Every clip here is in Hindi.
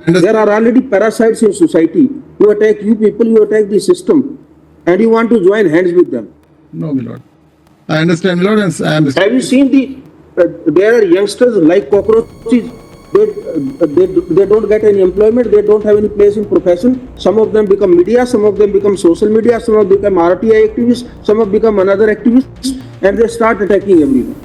There are already parasites in society who attack you people, you attack the system, and you want to join hands with them. No, my lord. I understand, my lord, and I understand. Have you seen there are youngsters like cockroaches. They don't get any employment. They don't have any place in profession. Some of them become media. Some of them become social media. Some of them become RTI activists. Some have become another activists, and they start attacking everyone.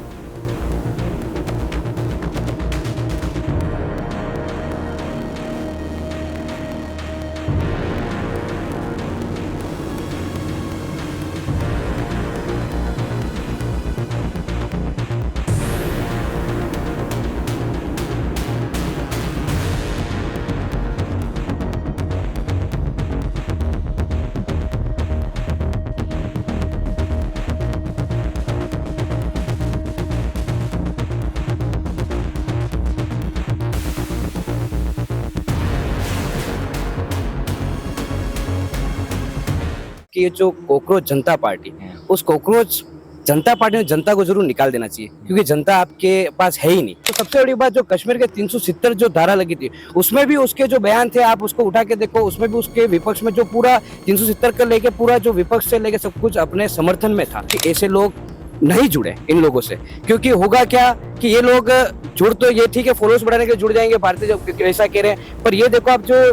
कि ये जो कॉकरोच जनता पार्टी, उस कॉकरोच जनता पार्टी ने जनता को जरूर निकाल देना चाहिए, क्योंकि जनता आपके पास है ही नहीं। तो सबसे बड़ी बात, जो कश्मीर के 370 जो धारा लगी थी, उसमें भी उसके जो बयान थे, आप उसको उठा के देखो, उसमें भी उसके विपक्ष में जो पूरा 370 का लेके पूरा जो विपक्ष से लेके सब कुछ अपने समर्थन में था कि ऐसे लोग नहीं जुड़े इन लोगों से। क्योंकि होगा क्या कि ये लोग जुड़ तो ये ठीक है, फॉलोअर्स बढ़ाने के जुड़ जाएंगे भारतीय, जो ऐसा कह रहे हैं, पर ये देखो आप जो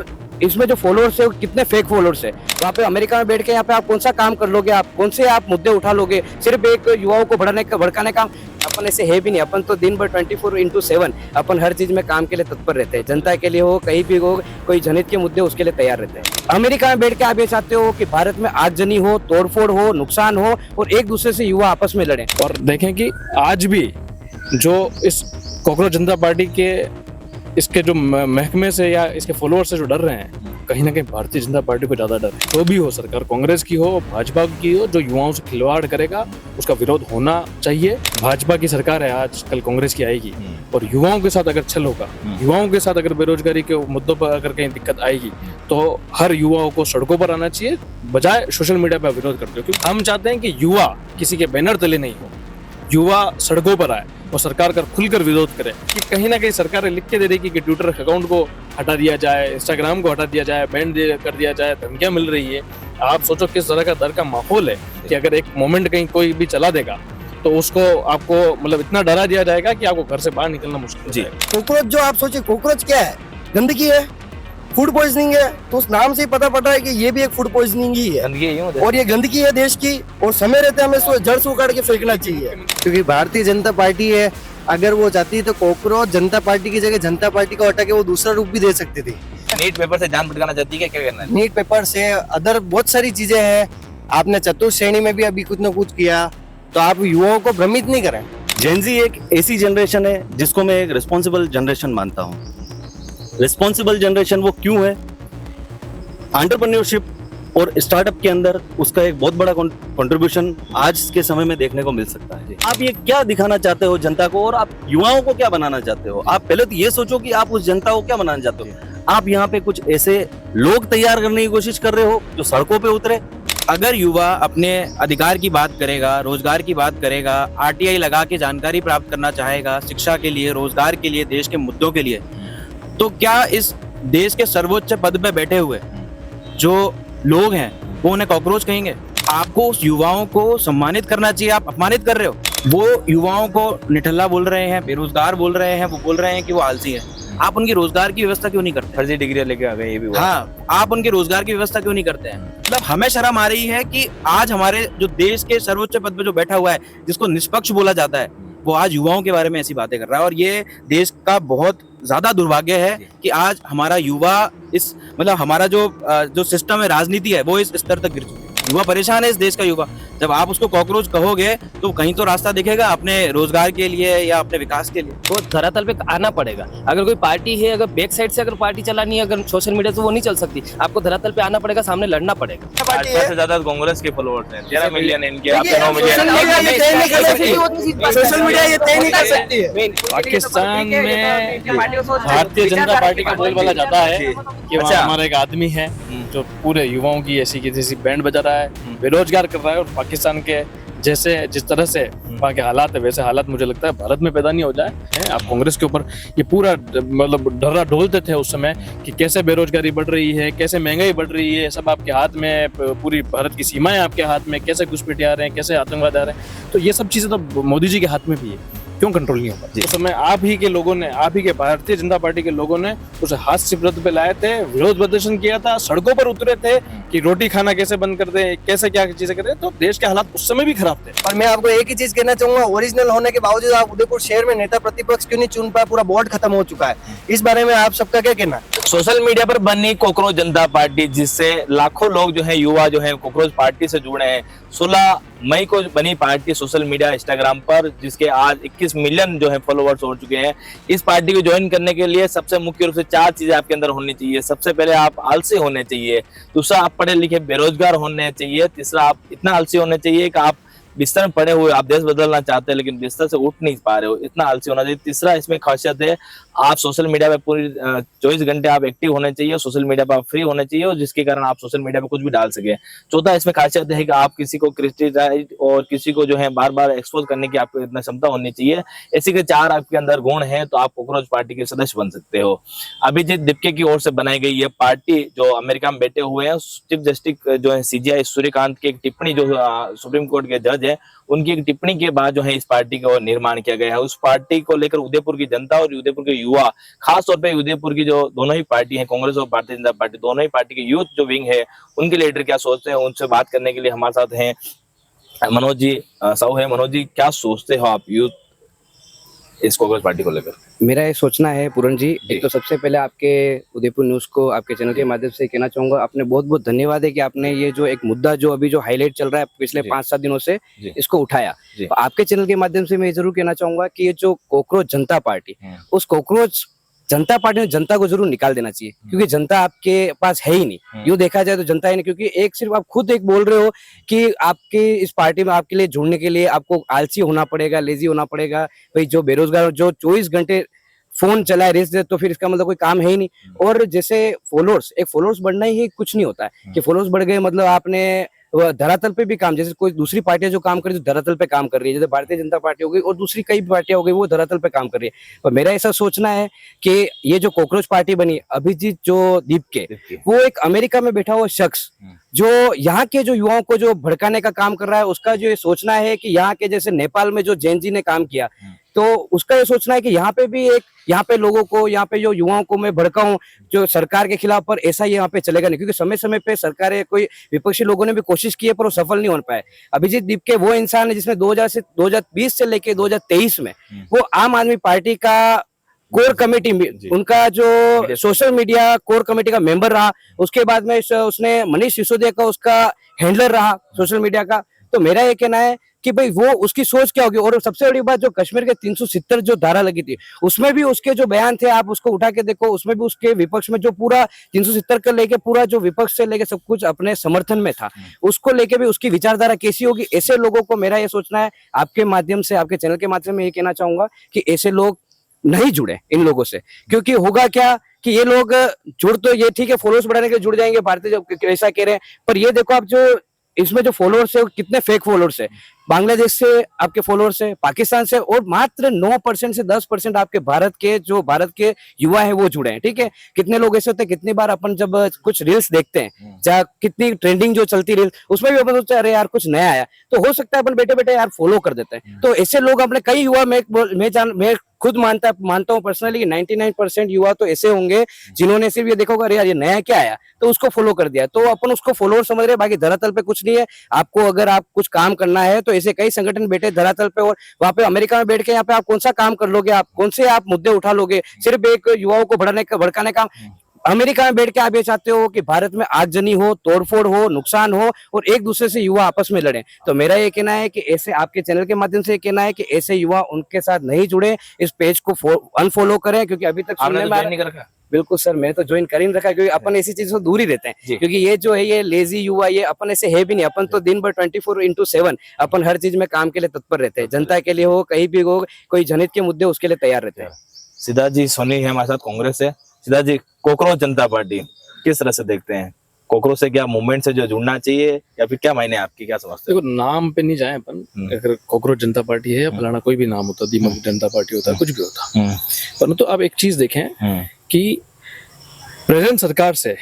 इसमें जो फॉलोअर्स है वो कितने फेक फॉलोअर्स है। वहाँ पे अमेरिका में बैठ के यहाँ पे आप कौन सा काम कर लोगे, आप कौन से आप मुद्दे उठा लोगे, सिर्फ एक युवाओं को भड़काने का। अपन ऐसे है भी नहीं, अपन तो दिन भर 24/7 अपन हर चीज में काम के लिए तत्पर रहते हैं, जनता के लिए हो, कहीं भी हो, कोई जनहित के मुद्दे उसके लिए तैयार रहते हैं। अमेरिका में बैठ के आप ये चाहते हो कि भारत में आगजनी हो, तोड़फोड़ हो, नुकसान हो और एक दूसरे से युवा आपस में लड़े। और देखें कि आज भी जो इस कॉकरोच जनता पार्टी के इसके जो महकमे से या इसके फॉलोअर से जो डर रहे हैं, कहीं ना कहीं भारतीय जनता पार्टी को ज्यादा डर है। तो भी हो, सरकार कांग्रेस की हो, भाजपा की हो, जो युवाओं से खिलवाड़ करेगा उसका विरोध होना चाहिए। भाजपा की सरकार है आज, कल कांग्रेस की आएगी, और युवाओं के साथ अगर छल होगा, युवाओं के साथ अगर बेरोजगारी के मुद्दों पर अगर कहीं दिक्कत आएगी, तो हर युवाओं को सड़कों पर आना चाहिए, बजाय सोशल मीडिया पर विरोध करते हो। क्योंकि हम चाहते हैं कि युवा किसी के बैनर तले नहीं हो, युवा सड़कों पर आए और सरकार का खुलकर विरोध करे। कि कहीं ना कहीं सरकार लिख के दे रही कि ट्विटर अकाउंट को हटा दिया जाए, इंस्टाग्राम को हटा दिया जाए, बैन कर दिया जाए, धमकियां मिल रही है। आप सोचो किस तरह का डर का माहौल है कि अगर एक मोमेंट कहीं कोई भी चला देगा तो उसको आपको मतलब इतना डरा दिया जाएगा कि आपको घर से बाहर निकलना मुश्किल है। कॉकरोच जो आप सोचिए, कॉकरोच क्या है? गंदगी है, फूड पॉइजनिंग है। तो उस नाम से ही पता पड़ रहा है कि ये भी एक फूड पॉइजनिंग ही है, और ये गंदगी है देश की, और समय रहते हमें इसको जड़ से उखाड़ के फेंकना चाहिए। क्योंकि भारतीय जनता पार्टी है, अगर वो चाहती तो कॉकरोच जनता पार्टी की जगह जनता पार्टी को हटा के वो दूसरा रूप भी दे सकती थी। नीट पेपर से जान भटकाना चाहती है, क्या करना है? नीट पेपर से अदर बहुत सारी चीजें हैं। आपने चतुर्थ श्रेणी में भी अभी कुछ न कुछ किया, तो आप युवाओं को भ्रमित नहीं करें। जेनजी एक ऐसी जनरेशन है जिसको मैं एक रिस्पॉन्सिबल जनरेशन मानता हूँ। रिस्पॉन्सिबल जनरेशन वो क्यों है? एंटरप्रेन्योरशिप और स्टार्टअप के अंदर उसका एक बहुत बड़ा कंट्रीब्यूशन आज के समय में देखने को मिल सकता है। आप ये क्या दिखाना चाहते हो जनता को, और आप युवाओं को क्या बनाना चाहते हो? आप पहले तो ये सोचो कि आप उस जनता को क्या बनाना चाहते हो। आप यहाँ पे कुछ ऐसे लोग तैयार करने की कोशिश कर रहे हो जो सड़कों पे उतरे। अगर युवा अपने अधिकार की बात करेगा, रोजगार की बात करेगा, आरटीआई लगा के जानकारी प्राप्त करना चाहेगा, शिक्षा के लिए, रोजगार के लिए, देश के मुद्दों के लिए, तो क्या इस देश के सर्वोच्च पद पे बैठे हुए जो लोग हैं वो उन्हें कॉकरोच कहेंगे? आपको उस युवाओं को सम्मानित करना चाहिए, आप अपमानित कर रहे हो। वो युवाओं को निठल्ला बोल रहे हैं, बेरोजगार बोल रहे हैं, वो बोल रहे हैं कि वो आलसी है। आप उनकी रोजगार की व्यवस्था क्यों नहीं करते? फर्जी डिग्री लेके आ गए, ये भी हुआ। हाँ, आप उनके रोजगार की व्यवस्था क्यों नहीं करते हैं? मतलब हमें शर्म आ रही है कि आज हमारे जो देश के सर्वोच्च पद पे जो बैठा हुआ है, जिसको निष्पक्ष बोला जाता है, वो आज युवाओं के बारे में ऐसी बातें कर रहा है। और ये देश का बहुत ज्यादा दुर्भाग्य है कि आज हमारा युवा इस मतलब हमारा जो सिस्टम है, राजनीति है, वो इस स्तर तक गिर चुकी है। युवा परेशान है, इस देश का युवा। जब आप उसको कॉकरोच कहोगे तो कहीं तो रास्ता दिखेगा अपने रोजगार के लिए या अपने विकास के लिए। वो धरातल पे आना पड़ेगा। अगर कोई पार्टी है, अगर बैक साइड से अगर पार्टी चलानी है, अगर सोशल मीडिया से, वो नहीं चल सकती। आपको धरातल पे आना पड़ेगा, सामने लड़ना पड़ेगा। पार्टी से ज्यादा कांग्रेस के फॉलोअर्स हैं, 13 मिलियन इनके, आपके 9 सोशल मिलियन। मीडिया ये तय नहीं कर सकती, सोशल मीडिया ये तय नहीं कर सकती है। पाकिस्तान में भारतीय जनता पार्टी का बोलबाला जाता है कि वहाँ हमारा एक आदमी है जो पूरे युवाओं की ऐसी की जैसी बैंड बजा रहा है, बेरोजगार कर रहा है, और पाकिस्तान के जैसे जिस तरह से वहाँ के हालात है वैसे हालात मुझे लगता है भारत में पैदा नहीं हो जाए हैं। आप कांग्रेस के ऊपर ये पूरा मतलब डरा ढोलते थे उस समय कि कैसे बेरोजगारी बढ़ रही है, कैसे महंगाई बढ़ रही है, सब आपके हाथ में, पूरी भारत की सीमाएं आपके हाथ में, कैसे घुसपैठिए आ रहे हैं, कैसे आतंकवाद आ रहे हैं। तो ये सब चीजें तो मोदी जी के हाथ में भी है, क्यों कंट्रोल नहीं हो पाती? उस समय आप ही के लोगों ने, आप ही के भारतीय जनता पार्टी के लोगों ने उसे हास्य व्रत पे लाए थे, विरोध प्रदर्शन किया था, सड़कों पर उतरे थे कि रोटी खाना कैसे बंद कर दे, कैसे क्या चीजें कर दे। तो देश के हालात उस समय भी खराब थे। पर मैं आपको एक ही चीज कहना चाहूंगा, ओरिजिनल होने के बावजूद आप उदयपुर शहर में नेता प्रतिपक्ष क्यों नहीं चुन पाए? पूरा बोर्ड खत्म हो चुका है। इस बारे में आप सबका क्या कहना है? सोशल मीडिया पर बनी कॉकरोच जनता पार्टी, जिससे लाखों लोग जो है, युवा जो है कॉकरोच पार्टी से जुड़े हैं। 16 मई को बनी पार्टी सोशल मीडिया इंस्टाग्राम पर, जिसके आज 21 मिलियन जो है फॉलोवर्स हो चुके हैं। इस पार्टी को ज्वाइन करने के लिए सबसे मुख्य रूप से 4 चीजें आपके अंदर होनी चाहिए। सबसे पहले आप आलसी होने चाहिए, दूसरा आप पढ़े लिखे बेरोजगार होने चाहिए, तीसरा आप इतना आलसी होने चाहिए कि आप बिस्तर में पड़े हुए, आप देश बदलना चाहते हैं लेकिन बिस्तर से उठ नहीं पा रहे हो, इतना आलसी होना चाहिए। तीसरा इसमें खासियत है, आप सोशल मीडिया पे पूरी 24 घंटे आप एक्टिव होने चाहिए, सोशल मीडिया पर आप फ्री होने चाहिए, और जिसके कारण आप सोशल मीडिया पे कुछ भी डाल सके। चौथा इसमें खासियत है कि आप किसी को क्रिटिसाइज और किसी को जो है बार बार एक्सपोज करने की आपको इतना क्षमता होनी चाहिए। ऐसे के 4 आपके अंदर गुण हैं तो आप कॉकरोच पार्टी के सदस्य बन सकते हो। अभिजीत दिप्के की ओर से बनाई गई ये पार्टी, जो अमेरिका में बैठे हुए हैं, चीफ जस्टिस जो है CJI सूर्यकांत की एक टिप्पणी, जो सुप्रीम कोर्ट के जज है, उनकी एक टिप्पणी के बाद जो है इस पार्टी का निर्माण किया गया है। उस पार्टी को लेकर उदयपुर की जनता और उदयपुर के युवा, खास तौर पे उदयपुर की जो दोनों ही पार्टी है, कांग्रेस और भारतीय जनता पार्टी, दोनों ही पार्टी के यूथ जो विंग है, उनके लीडर क्या सोचते हैं, उनसे बात करने के लिए हमारे साथ हैं मनोज जी साहू है। मनोज जी, क्या सोचते हो आप यूथ इस कांग्रेस पार्टी को लेकर? मेरा ये सोचना है पूरन जी, एक तो सबसे पहले आपके उदयपुर न्यूज़ को, आपके चैनल के माध्यम से कहना चाहूँगा, आपने बहुत बहुत धन्यवाद है कि आपने ये जो एक मुद्दा जो अभी जो हाईलाइट चल रहा है पिछले 5-7 दिनों से, इसको उठाया। तो आपके चैनल के माध्यम से मैं जरूर कहना चाहूँगा कि ये जो कॉकरोच जनता पार्टी, उस कॉकरोच जनता पार्टी में जनता को जरूर निकाल देना चाहिए, क्योंकि जनता आपके पास है ही नहीं। यूँ देखा जाए तो जनता ही नहीं, क्योंकि एक सिर्फ आप खुद एक बोल रहे हो कि आपके इस पार्टी में आपके लिए जुड़ने के लिए आपको आलसी होना पड़ेगा, लेजी होना पड़ेगा। भाई जो बेरोजगार जो 24 घंटे फोन चलाए रेस दे, तो फिर इसका मतलब कोई काम है ही नहीं। और जैसे फॉलोअर्स बढ़ना ही कुछ नहीं होता है कि फॉलोअर्स बढ़ गए मतलब आपने धरातल पे भी काम, जैसे कोई दूसरी पार्टियां जो काम कर रही है धरातल पे काम कर रही है, जैसे भारतीय जनता पार्टी हो गई और दूसरी कई पार्टियां हो गई, वो धरातल पे काम कर रही है। पर मेरा ऐसा सोचना है कि ये जो कॉकरोच पार्टी बनी, अभिजीत जो दीपके, वो एक अमेरिका में बैठा हुआ शख्स जो यहाँ के जो युवाओं को जो भड़काने का काम कर रहा है, उसका जो ये सोचना है कि यहाँ के जैसे नेपाल में जो जैन जी ने काम किया, तो उसका ये सोचना है कि यहाँ पे भी एक, यहाँ पे लोगों को, यहाँ पे जो युवाओं को मैं भड़काऊं जो सरकार के खिलाफ, पर ऐसा यहाँ पे चलेगा नहीं, क्योंकि समय समय पे सरकारें, कोई विपक्षी लोगों ने भी कोशिश की है पर वो सफल नहीं हो पाए। अभिजीत दीपके वो इंसान है जिसने 2020 से लेके 2023 में वो आम आदमी पार्टी का कोर कमेटी में, उनका जो सोशल मीडिया कोर कमेटी का मेंबर रहा। उसके बाद में उसने मनीष सिसोदिया का उसका हैंडलर रहा सोशल मीडिया का। तो मेरा ये कहना है कि भाई वो उसकी सोच क्या होगी। और सबसे बड़ी बात, जो कश्मीर के 370 जो धारा लगी थी, उसमें भी उसके जो बयान थे, आप उसको उठा के देखो, उसमें भी उसके विपक्ष में जो पूरा 370 का लेके पूरा जो विपक्ष से लेके सब कुछ अपने समर्थन में था, उसको लेके भी उसकी विचारधारा कैसी होगी। ऐसे लोगों को मेरा ये सोचना है, आपके माध्यम से, आपके चैनल के माध्यम से ये कहना चाहूंगा कि ऐसे लोग नहीं जुड़े इन लोगों से, क्योंकि होगा क्या कि ये लोग जुड़ तो ये ठीक है, फॉलोअर्स बढ़ाने के लिए जुड़ जाएंगे भारतीय, जो ऐसा कह रहे हैं, पर ये देखो आप जो इसमें जो फॉलोअर्स है कितने फेक फॉलोअर्स है। बांग्लादेश से आपके फॉलोअर्स है, पाकिस्तान से, और मात्र 9% से 10% आपके भारत के युवा है वो जुड़े हैं। ठीक है, कितने लोग ऐसे होते हैं, कितनी बार अपन जब कुछ रील्स देखते हैं, चाहे कितनी ट्रेंडिंग जो चलती रील्स, उसमें भी अपन सोचते हैं अरे यार कुछ नया आया, तो हो सकता है अपन बैठे बैठे यार फॉलो कर देते हैं। तो ऐसे लोग अपने कई युवा, मैं खुद मानता हूँ पर्सनली 99% युवा तो ऐसे होंगे जिन्होंने सिर्फ ये देखा होगा अरे यार ये नया क्या आया, तो उसको फॉलो कर दिया। तो अपन उसको फॉलोअर समझ रहे हैं, बाकी धरातल पे कुछ नहीं है। आपको अगर आप कुछ काम करना है तो ऐसे कई संगठन बैठे धरातल पे, और वहाँ पे अमेरिका में बैठ के यहाँ पे आप कौन सा काम कर लोगे, आप कौन से आप मुद्दे उठा लोगे, सिर्फ एक युवाओं को भड़काने का। अमेरिका में बैठ के आप ये चाहते हो कि भारत में आगजनी हो, तोड़फोड़ हो, नुकसान हो, और एक दूसरे से युवा आपस में लड़े। तो मेरा ये कहना है कि ऐसे, आपके चैनल के माध्यम से ये कहना है कि ऐसे युवा उनके साथ नहीं जुड़े, इस पेज को अनफॉलो करें, क्योंकि अभी तक सुनने में नहीं कर रखा। बिल्कुल सर, मैं तो ज्वाइन कर ही नहीं रखा, क्योंकि अपन ऐसी चीजों से दूर ही रहते हैं। क्योंकि ये जो है ये लेजी युवा, ये अपन ऐसे है भी नहीं। अपन तो दिन भर 24/7 अपन हर चीज में काम के लिए तत्पर रहते हैं, जनता के लिए हो, कहीं भी हो, कोई जनहित के मुद्दे उसके लिए तैयार रहते हैं। सिद्धार्थ जी सोनी है हमारे साथ, कांग्रेस से। सिद्धार्थ जी, कॉकरोच जनता पार्टी किस तरह से देखते हैं? कॉकरोच से क्या मूवमेंट से जो जुड़ना चाहिए या फिर क्या मायने आपकी, क्या समझते हो? देखो नाम पे नहीं जाए अपन, अगर कॉकरोच जनता पार्टी है या फलाना कोई भी नाम होता, दीमक जनता पार्टी होता, कुछ भी होता, परंतु अब एक चीज देखें कि प्रेजेंट सरकार से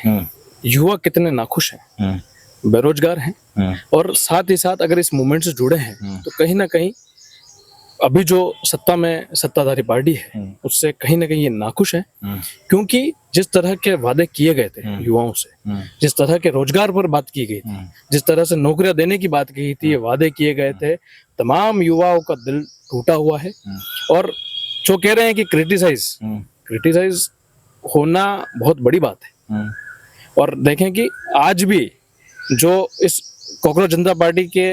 युवा कितने नाखुश हैं, बेरोजगार हैं, और साथ ही साथ अगर इस मूवमेंट से जुड़े हैं तो कहीं ना कहीं अभी जो सत्ता में सत्ताधारी पार्टी है उससे कहीं ना कहीं ये नाखुश है, क्योंकि जिस तरह के वादे किए गए थे युवाओं से, जिस तरह के रोजगार पर बात की गई थी, जिस तरह से नौकरियां देने की बात की थी, ये वादे किए गए थे, तमाम युवाओं का दिल टूटा हुआ है। और जो कह रहे हैं कि क्रिटिसाइज होना बहुत बड़ी बात है। और देखें कि आज भी जो इस कॉकरोच जनता पार्टी के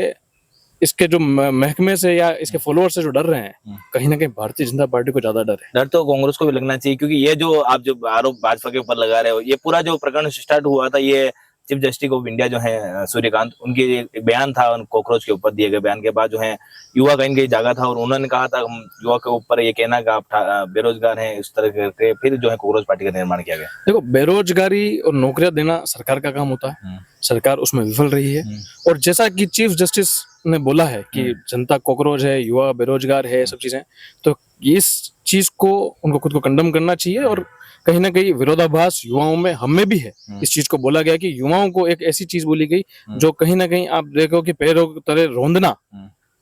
इसके जो महकमे से या इसके फॉलोअर्स से जो डर रहे हैं, कहीं ना कहीं भारतीय जनता पार्टी को ज्यादा डर है। डर तो कांग्रेस को भी लगना चाहिए, क्योंकि ये जो आप जो आरोप भाजपा के ऊपर लगा रहे हो, ये पूरा जो प्रकरण स्टार्ट हुआ था, ये चीफ जस्टिस ऑफ इंडिया जो है सूर्यकांत, उनके एक बयान था, उन कॉकरोच के ऊपर दिए गए बयान के बाद जो है युवा कहीं कहीं जागा था और उन्होंने कहा था हम युवा के ऊपर ये कहना कि आप बेरोजगार हैं, इस तरह करके फिर जो है कॉकरोच पार्टी का निर्माण किया गया। देखो बेरोजगारी और नौकरियां देना सरकार का काम होता है, सरकार उसमें विफल रही है। और जैसा कि चीफ जस्टिस ने बोला है कि जनता कॉकरोच है, युवा बेरोजगार है, सब चीजें, तो इस चीज को उनको खुद को कंडम करना चाहिए। और कहीं ना कहीं विरोधाभास युवाओं में, हमें भी है। इस चीज को बोला गया कि युवाओं को एक ऐसी चीज बोली गई जो कहीं ना कहीं आप देखो कि पैरों की तरह रौंदना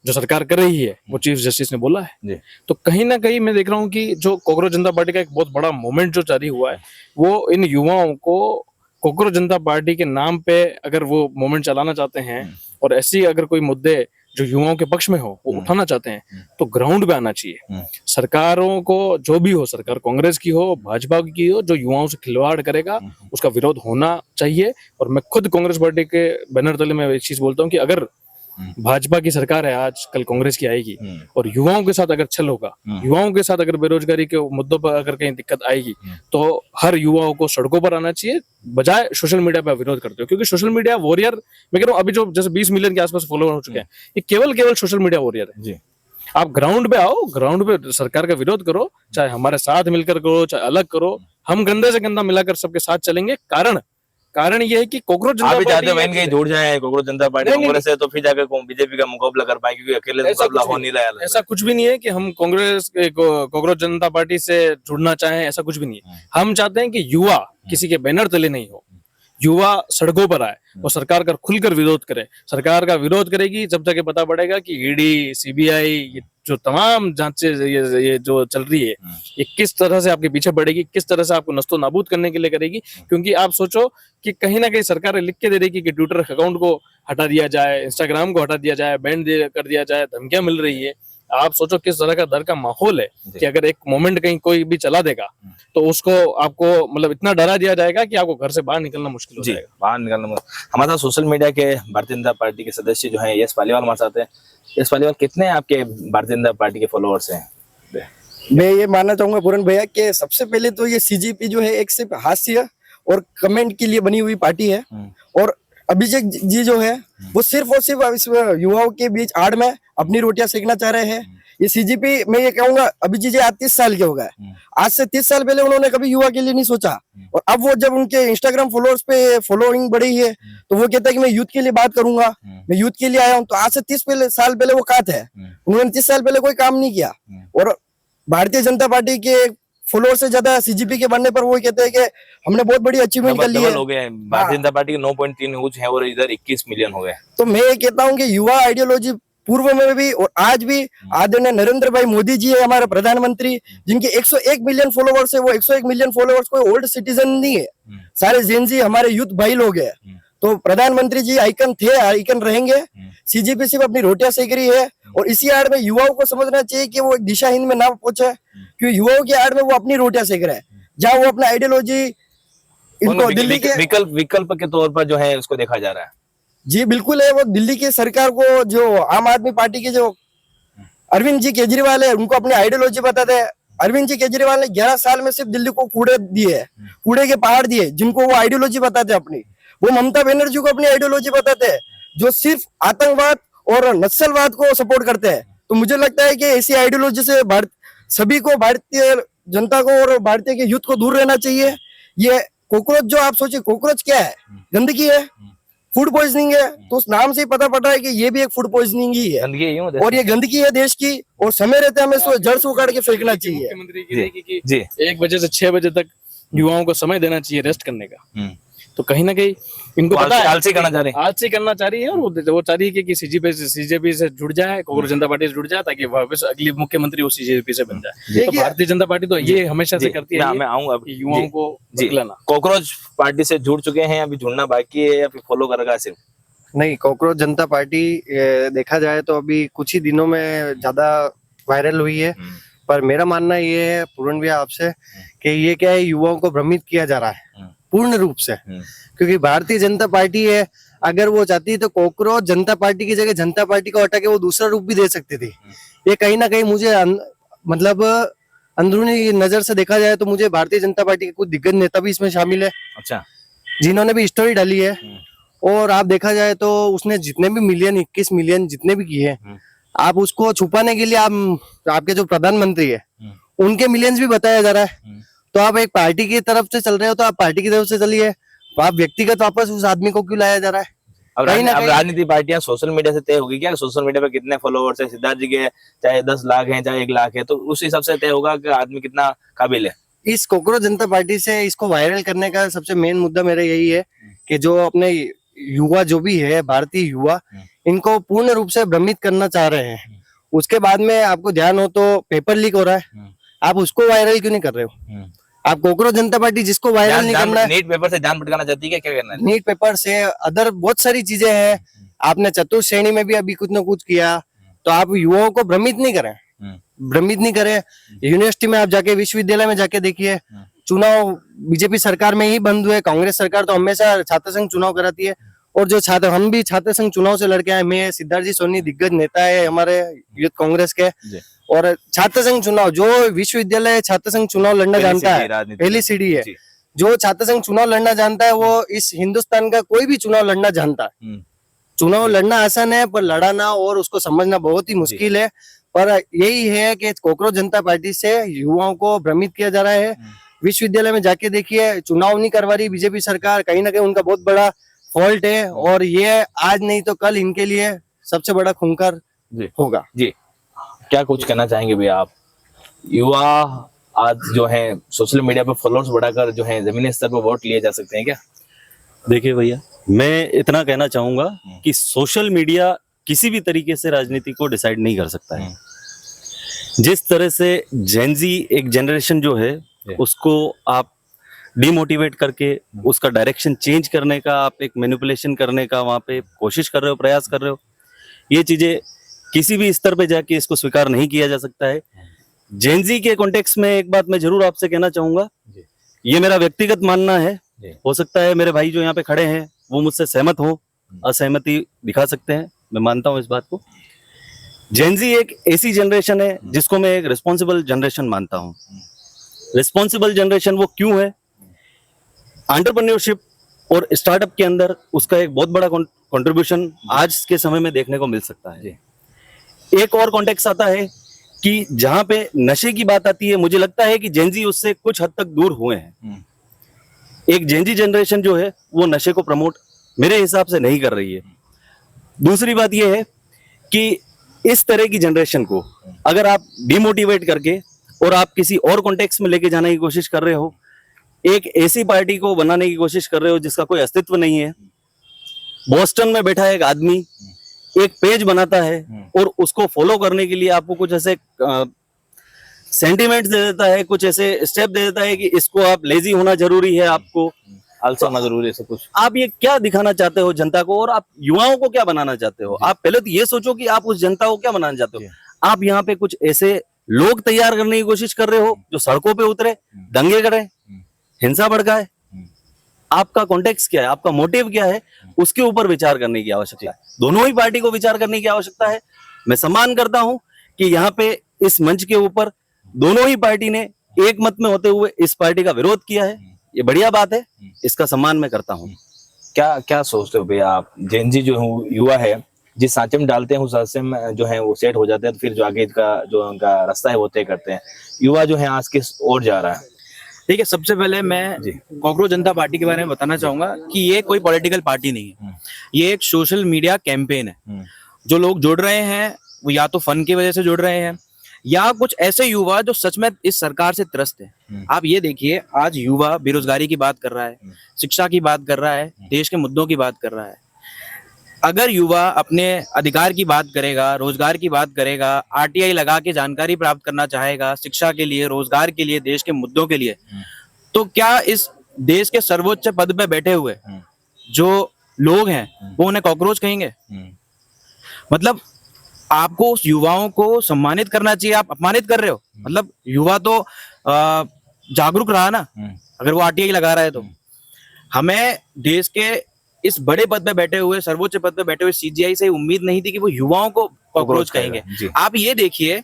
जो सरकार कर रही है, वो चीफ जस्टिस ने बोला है। तो कहीं ना कहीं मैं देख रहा हूँ कि जो कॉकरोच जनता पार्टी का एक बहुत बड़ा मूवमेंट जो जारी हुआ है, वो इन युवाओं को कॉकरोच जनता पार्टी के नाम पे अगर वो मूवमेंट चलाना चाहते हैं और ऐसी अगर कोई मुद्दे जो युवाओं के पक्ष में हो वो उठाना चाहते हैं, तो ग्राउंड पे आना चाहिए। सरकारों को जो भी हो, सरकार कांग्रेस की हो, भाजपा की हो, जो युवाओं से खिलवाड़ करेगा उसका विरोध होना चाहिए। और मैं खुद कांग्रेस पार्टी के बैनर तले में एक चीज बोलता हूँ कि अगर भाजपा की सरकार है आज, कल कांग्रेस की आएगी और युवाओं के साथ अगर छल होगा, युवाओं के साथ अगर बेरोजगारी के मुद्दों पर अगर कहीं दिक्कत आएगी, तो हर युवाओं को सड़कों पर आना चाहिए बजाय सोशल मीडिया पर विरोध करते हो। क्योंकि सोशल मीडिया वॉरियर, मैं कह रहा हूँ अभी जो जैसे 20 मिलियन के आसपास फॉलोअर हो चुके हैं, ये केवल सोशल मीडिया वॉरियर है। आप ग्राउंड पे आओ, ग्राउंड पे सरकार का विरोध करो, चाहे हमारे साथ मिलकर करो, चाहे अलग करो, हम गंदे से गंदा मिलाकर सबके साथ चलेंगे। कारण ये है कि कॉकरोच जनता पार्टी जुड़ जाए कांग्रेस जनता पार्टी कांग्रेस से, तो फिर जाकर बीजेपी का मुकाबला कर पाए, क्योंकि अकेले मुकाबला हो नहीं रहा है। ऐसा कुछ भी नहीं है कि हम कॉकरोच जनता पार्टी से जुड़ना चाहें, ऐसा कुछ भी नहीं है। हम चाहते हैं कि युवा किसी के बैनर तले नहीं हो, युवा सड़कों पर आए और सरकार का खुलकर विरोध करे। सरकार का विरोध करेगी जब तक ये पता पड़ेगा कि ईडी, सीबीआई, ये जो तमाम जांचें ये जो चल रही है, ये किस तरह से आपके पीछे पड़ेगी, किस तरह से आपको नस्तो नाबूद करने के लिए करेगी। क्योंकि आप सोचो कि कहीं ना कहीं सरकार लिख के दे रही कि ट्विटर अकाउंट को हटा दिया जाए, इंस्टाग्राम को हटा दिया जाए, बैन कर दिया जाए, धमकियां मिल रही है। आप सोचो किस तरह का डर का माहौल है कि अगर एक मोमेंट कहीं कोई भी चला देगा तो उसको आपको मतलब इतना डरा दिया जाएगा कि आपको घर से बाहर निकलना मुश्किल हो जाएगा। बाहर निकलना हमारे साथ सोशल मीडिया के भारतीय जनता पार्टी के सदस्य जो है यश पालीवाल हमारे साथ है। यश पालीवाल, कितने आपके भारतीय जनता पार्टी के फॉलोअर्स हैं? मैं ये मानना चाहूंगा पूरन भैया कि सबसे पहले तो ये सीजीपी जो है एक सिर्फ हास्य और कमेंट के लिए बनी हुई पार्टी है। और अभिषेक जी जो है वो सिर्फ और सिर्फ इस युवाओं के बीच आड़ में अपनी रोटियां सेकना चाह रहे हैं। ये सीजीपी, मैं ये कहूंगा अभिजीत जी आज 30 साल के हो गए, आज से 30 साल पहले उन्होंने कभी युवा के लिए नहीं सोचा। और अब वो जब उनके इंस्टाग्राम फॉलोअर्स पे फॉलोइंग बढ़ी है तो वो कहता है कि मैं यूथ के लिए बात करूंगा, मैं यूथ के लिए आया हूँ। तो आज से 30 साल पहले वो कहाँ थे? उन्होंने 30 साल पहले कोई काम नहीं किया। और भारतीय जनता पार्टी के फॉलोअर से ज्यादा सीजीपी के बनने पर वो कहते हैं कि हमने बहुत बड़ी अचीवमेंट कर ली है। हो गए भारतीय जनता पार्टी के 9.3 यूथ है और इधर 21 मिलियन हो गए। तो मैं ये कहता हूँ कि युवा आइडियोलॉजी पूर्व में भी और आज भी आदरणीय नरेंद्र भाई मोदी जी है हमारे प्रधानमंत्री, जिनके 101 मिलियन फॉलोअर्स है। वो 101 मिलियन फॉलोअर्स कोई ओल्ड सिटीजन नहीं है, सारे जेनजी हमारे यूथ भाई लोग हैं। तो प्रधानमंत्री जी आइकन थे, आइकन रहेंगे। सीजीपी सिर्फ अपनी रोटियां सेक रही है और इसी आड़ में युवाओं को समझना चाहिए कि वो दिशाहीन में ना पहुंचे, क्योंकि युवाओं की आड़ में वो अपनी रोटियां सेक रहे हैं, जहाँ वो अपना आइडियोलॉजी इनको दिल्ली के विकल्प के तौर पर जो है उसको देखा जा रहा है। जी बिल्कुल है। वो दिल्ली की सरकार को, जो आम आदमी पार्टी के जो अरविंद जी केजरीवाल है, उनको अपनी आइडियोलॉजी बताते हैं। अरविंद जी केजरीवाल ने 11 साल में सिर्फ दिल्ली को कूड़े दिए, कूड़े के पहाड़ दिए, जिनको वो आइडियोलॉजी बताते हैं अपनी। वो ममता बनर्जी को अपनी आइडियोलॉजी बताते हैं, जो सिर्फ आतंकवाद और नक्सलवाद को सपोर्ट करते हैं। तो मुझे लगता है कि ऐसी आइडियोलॉजी से सभी को, भारतीय जनता को और भारतीय के यूथ को दूर रहना चाहिए। ये कॉकरोच जो आप सोचिए, कॉकरोच क्या है? गंदगी है, फूड पॉइजनिंग है। तो उस नाम से ही पता पड़ रहा है कि ये भी एक फूड पॉइजनिंग ही है, गंदगी यूं और ये गंदगी है देश की, और समय रहते हमें इसको जड़ से उखाड़ के फेंकना चाहिए। मुख्यमंत्री की रहेगी कि जी 1 बजे से 6 बजे तक युवाओं को समय देना चाहिए रेस्ट करने का। हम्म। तो कहीं ना कहीं इनको पता है, आलसी करना चाह रहे हैं। आलसी करना चाह रही है, और वो चाह रही है कि सीजेपी से जुड़ जाए, कांग्रेस जनता पार्टी से जुड़ जाए, ताकि भविष्य अगली मुख्यमंत्री उस सीजेपी से बन जाए। तो भारतीय जनता पार्टी तो ये हमेशा से करती है, मैं आऊंगा कि युवाओं को बदलाना। कॉकरोच पार्टी से जुड़ चुके हैं, अभी जुड़ना बाकी है या फिर फॉलो करेगा सिर्फ? नहीं, कॉकरोच जनता पार्टी देखा जाए तो अभी कुछ ही दिनों में ज्यादा वायरल हुई है, पर मेरा मानना ये है पूर्ण भैया आपसे कि ये क्या है, युवाओं को भ्रमित किया जा रहा है पूर्ण रूप से। क्योंकि भारतीय जनता पार्टी है, अगर वो चाहती तो कॉकरोच जनता पार्टी की जगह जनता पार्टी को हटा के वो दूसरा रूप भी दे सकती थी। ये कहीं ना कहीं मुझे मतलब अंदरूनी नजर से देखा जाए तो मुझे भारतीय जनता पार्टी के कुछ दिग्गज नेता भी इसमें शामिल है, अच्छा, जिन्होंने भी स्टोरी डाली है। और आप देखा जाए तो उसने जितने भी मिलियन 21 मिलियन जितने भी किए हैं, आप उसको छुपाने के लिए आपके जो प्रधानमंत्री है उनके मिलियंस भी बताया जा रहा है। तो आप एक पार्टी की तरफ से चल रहे हो तो आप पार्टी की तरफ से चलिए, आप व्यक्तिगत वापस उस आदमी को क्यों लाया जा रहा है? अब राजनीति पार्टियां सोशल मीडिया से तय होगी क्या? सोशल मीडिया पे कितने फॉलोअर्स है सिद्धार्थ जी के, चाहे 10 लाख हैं चाहे 1 लाख है, तो उस हिसाब से तय होगा कि आदमी कितना काबिल है। इस कॉकरोच जनता पार्टी से इसको वायरल करने का सबसे मेन मुद्दा मेरा यही है कि जो अपने युवा जो भी है, भारतीय युवा, इनको पूर्ण रूप से भ्रमित करना चाह रहे हैं। उसके बाद में आपको ध्यान हो तो पेपर लीक हो रहा है, आप उसको वायरल क्यों नहीं कर रहे हो? आप कॉकरोच जनता पार्टी जिसको वायरल नहीं करना है, नीट पेपर से जान भटकाना चाहती है, क्या करना है? नीट पेपर से अदर बहुत सारी चीजें हैं। आपने चतुर्थ श्रेणी में भी अभी कुछ ना कुछ किया, तो आप युवाओं को भ्रमित नहीं करें, भ्रमित नहीं करें। यूनिवर्सिटी में आप जाके, विश्वविद्यालय में जाके देखिए, चुनाव बीजेपी सरकार में ही बंद हुए। कांग्रेस सरकार तो हमेशा छात्र संघ चुनाव कराती है, और जो छात्र, हम भी छात्र संघ चुनाव से लड़के आए। मैं, सिद्धार्थ जी सोनी दिग्गज नेता है हमारे यूथ कांग्रेस के, और छात्र संघ चुनाव, जो विश्वविद्यालय छात्र संघ चुनाव लड़ना जानता है, पहली सीढ़ी है। जो छात्र संघ चुनाव लड़ना जानता है वो इस हिंदुस्तान का कोई भी चुनाव लड़ना जानता है। चुनाव लड़ना आसान है, पर लड़ाना और उसको समझना बहुत ही मुश्किल है। पर यही है कि कॉकरोच जनता पार्टी से युवाओं को भ्रमित किया जा रहा है। विश्वविद्यालय में जाके देखिए, चुनाव नहीं करवा रही बीजेपी सरकार, कहीं ना कहीं उनका बहुत बड़ा फॉल्ट है, और ये आज नहीं तो कल इनके लिए सबसे बड़ा खूंखार होगा। जी, क्या कुछ कहना चाहेंगे भैया आप? युवा आज जो है सोशल मीडिया पे फॉलोअर्स बढ़ाकर जो है जमीनी स्तर पर वोट लिए जा सकते हैं क्या? देखिए भैया, मैं इतना कहना चाहूंगा कि सोशल मीडिया किसी भी तरीके से राजनीति को डिसाइड नहीं कर सकता है। जिस तरह से जेनजी एक जनरेशन जो है उसको आप डिमोटिवेट करके उसका डायरेक्शन चेंज करने का, आप एक मैनिपुलेशन करने का वहां पे कोशिश कर रहे हो, प्रयास कर रहे हो, ये चीजें किसी भी स्तर पे जाके इसको स्वीकार नहीं किया जा सकता है। जेनजी के कॉन्टेक्स्ट में एक बात मैं जरूर आपसे कहना चाहूंगा, ये मेरा व्यक्तिगत मानना है, हो सकता है मेरे भाई जो यहाँ पे खड़े हैं वो मुझसे सहमत हो, असहमति दिखा सकते हैं, मैं मानता हूँ इस बात को। जेनजी एक ऐसी जनरेशन है जिसको मैं एक रिस्पॉन्सिबल जनरेशन मानता हूँ। रिस्पॉन्सिबल जनरेशन वो क्यों है? एंटरप्रेन्योरशिप और स्टार्टअप के अंदर उसका एक बहुत बड़ा कंट्रीब्यूशन आज के समय में देखने को मिल सकता है। एक और कॉन्टेक्स्ट आता है कि जहां पे नशे की बात आती है, मुझे लगता है कि जेनजी उससे कुछ हद तक दूर हुए हैं। एक जेनजी जनरेशन जो है वो नशे को प्रमोट मेरे हिसाब से नहीं कर रही है। दूसरी बात यह है कि इस तरह की जनरेशन को अगर आप डिमोटिवेट करके और आप किसी और कॉन्टेक्स्ट में लेके जाने की कोशिश कर रहे हो, एक ऐसी पार्टी को बनाने की कोशिश कर रहे हो जिसका कोई अस्तित्व नहीं है। बोस्टन में बैठा एक आदमी एक पेज बनाता है और उसको फॉलो करने के लिए आपको कुछ ऐसे सेंटिमेंट्स दे देता है, कुछ ऐसे स्टेप दे देता है कि इसको आप लेजी होना जरूरी है, आपको आलसी होना जरूरी है, सब कुछ। आप ये क्या दिखाना चाहते हो जनता को, और आप युवाओं को क्या बनाना चाहते हो? आप पहले तो ये सोचो कि आप उस जनता को क्या बनाना चाहते हो। आप यहाँ पे कुछ ऐसे लोग तैयार करने की कोशिश कर रहे हो जो सड़कों पे उतरे, दंगे करे, हिंसा भड़काए। आपका कॉन्टेक्स्ट क्या है, आपका मोटिव क्या है, उसके ऊपर विचार करने की आवश्यकता है। दोनों ही पार्टी को विचार करने की आवश्यकता है। मैं सम्मान करता हूं कि यहाँ पे इस मंच के ऊपर दोनों ही पार्टी ने एक मत में होते हुए इस पार्टी का विरोध किया है, ये बढ़िया बात है, इसका सम्मान मैं करता हूँ। क्या क्या सोचते हो भैया आप? जेनजी जो युवा है जिस सांचे में डालते हैं उस सांचे में जो है वो सेट हो जाते हैं, तो फिर जो आगे का जो उनका रास्ता है वो तय करते हैं। युवा जो है आज किस ओर जा रहा है? देखिए, सबसे पहले मैं कॉकरोच जनता पार्टी के बारे में बताना चाहूंगा कि ये कोई पॉलिटिकल पार्टी नहीं है, ये एक सोशल मीडिया कैंपेन है। जो लोग जुड़ रहे हैं वो या तो फन की वजह से जुड़ रहे हैं या कुछ ऐसे युवा जो सच में इस सरकार से त्रस्त है। आप ये देखिए, आज युवा बेरोजगारी की बात कर रहा है, शिक्षा की बात कर रहा है, देश के मुद्दों की बात कर रहा है। अगर युवा अपने अधिकार की बात करेगा, रोजगार की बात करेगा, आरटीआई लगा के जानकारी प्राप्त करना चाहेगा, शिक्षा के लिए, रोजगार के लिए, देश के मुद्दों के लिए, तो क्या इस देश के सर्वोच्च पद पे बैठे हुए जो लोग हैं वो उन्हें कॉकरोच कहेंगे? मतलब आपको उस युवाओं को सम्मानित करना चाहिए, आप अपमानित कर रहे हो। मतलब युवा तो जागरूक रहा ना, अगर वो आरटीआई लगा रहा है तो। हमें देश के इस बड़े पद पे बैठे हुए, सर्वोच्च पद पे बैठे हुए सीजीआई से उम्मीद नहीं थी कि वो युवाओं को कॉकरोच कहेंगे। आप ये देखिए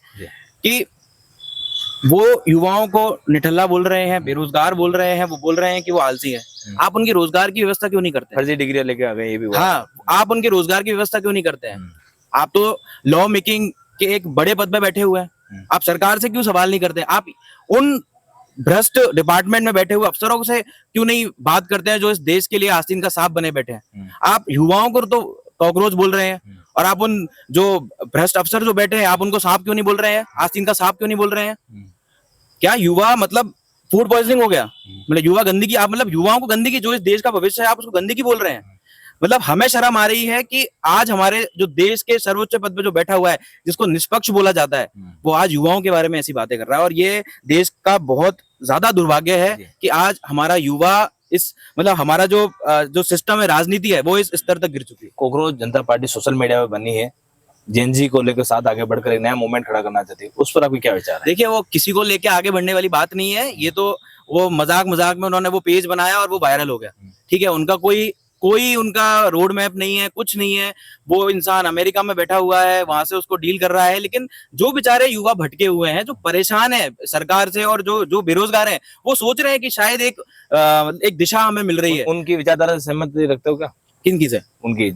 कि वो युवाओं को निठल्ला बोल रहे हैं, बेरोजगार बोल रहे हैं, वो बोल रहे हैं कि वो आलसी है। आप उनकी रोजगार की व्यवस्था क्यों नहीं करते? फर्जी डिग्री लेके आ गए, ये भी हुआ। हाँ, आप उनके रोजगार की व्यवस्था क्यों नहीं करते हैं? आप तो लॉ मेकिंग के एक बड़े पद पे बैठे हुए हैं, आप सरकार से क्यों सवाल नहीं करते? आप उन भ्रष्ट डिपार्टमेंट में बैठे हुए अफसरों से क्यों नहीं बात करते हैं जो इस देश के लिए आस्तीन का सांप बने बैठे हैं? आप युवाओं को तो कॉकरोच बोल रहे हैं और आप उन जो भ्रष्ट अफसर जो बैठे हैं आप उनको सांप क्यों नहीं बोल रहे हैं, आस्तीन का सांप क्यों नहीं बोल रहे हैं? क्या युवा मतलब फूड पॉइजनिंग हो गया? मतलब युवा गंदगी, आप मतलब युवाओं को गंदगी, जो इस देश का भविष्य है आप उसको गंदगी बोल रहे हैं। मतलब हमें शर्म आ रही है कि आज हमारे जो देश के सर्वोच्च पद पे जो बैठा हुआ है, जिसको निष्पक्ष बोला जाता है, वो आज युवाओं के बारे में ऐसी बातें कर रहा है। और ये देश का बहुत ज्यादा दुर्भाग्य है कि आज हमारा युवा इस मतलब हमारा जो सिस्टम है, राजनीति है, वो इस स्तर तक गिर चुकी है। कॉकरोच जनता पार्टी सोशल मीडिया में बनी है, जेनजी को लेकर साथ आगे बढ़कर एक नया मूवमेंट खड़ा करना चाहती है, उस पर आपकी क्या विचार है? देखिए, वो किसी को लेके आगे बढ़ने वाली बात नहीं है। ये तो वो मजाक में उन्होंने वो पेज बनाया और वो वायरल हो गया। ठीक है, उनका कोई उनका रोड मैप नहीं है, कुछ नहीं है। वो इंसान अमेरिका में बैठा हुआ है, वहां से उसको डील कर रहा है। लेकिन जो बेचारे युवा भटके हुए हैं, जो परेशान है सरकार से और जो बेरोजगार हैं, वो सोच रहे हैं कि शायद एक दिशा हमें मिल रही है। उनकी विचारधारा से सहमत रखते हो क्या? किनकी से? उनकी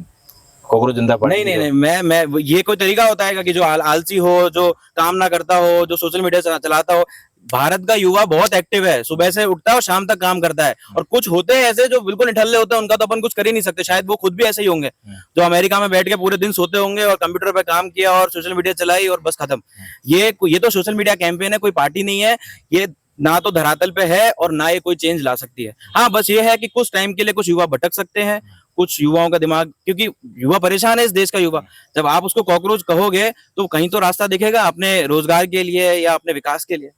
कॉकरोच जनता पार्टी? नहीं, मैं ये कोई तरीका होता है कि जो आलसी हो, जो काम ना करता हो, जो सोशल मीडिया चलाता हो? भारत का युवा बहुत एक्टिव है, सुबह से उठता है और शाम तक काम करता है। और कुछ होते हैं ऐसे जो बिल्कुल निठल्ले होते हैं, उनका तो अपन कुछ कर ही नहीं सकते। शायद वो खुद भी ऐसे ही होंगे जो अमेरिका में बैठ के पूरे दिन सोते होंगे और कंप्यूटर पे काम किया और सोशल मीडिया चलाई और बस खत्म। ये तो सोशल मीडिया कैंपेन है, कोई पार्टी नहीं है। ये ना तो धरातल पे है और ना ये कोई चेंज ला सकती है। हाँ, बस ये है कि कुछ टाइम के लिए कुछ युवा भटक सकते हैं, कुछ युवाओं का दिमाग, क्योंकि युवा परेशान है, इस देश का युवा। जब आप उसको कॉकरोच कहोगे तो कहीं तो रास्ता दिखेगा अपने रोजगार के लिए या अपने विकास के लिए।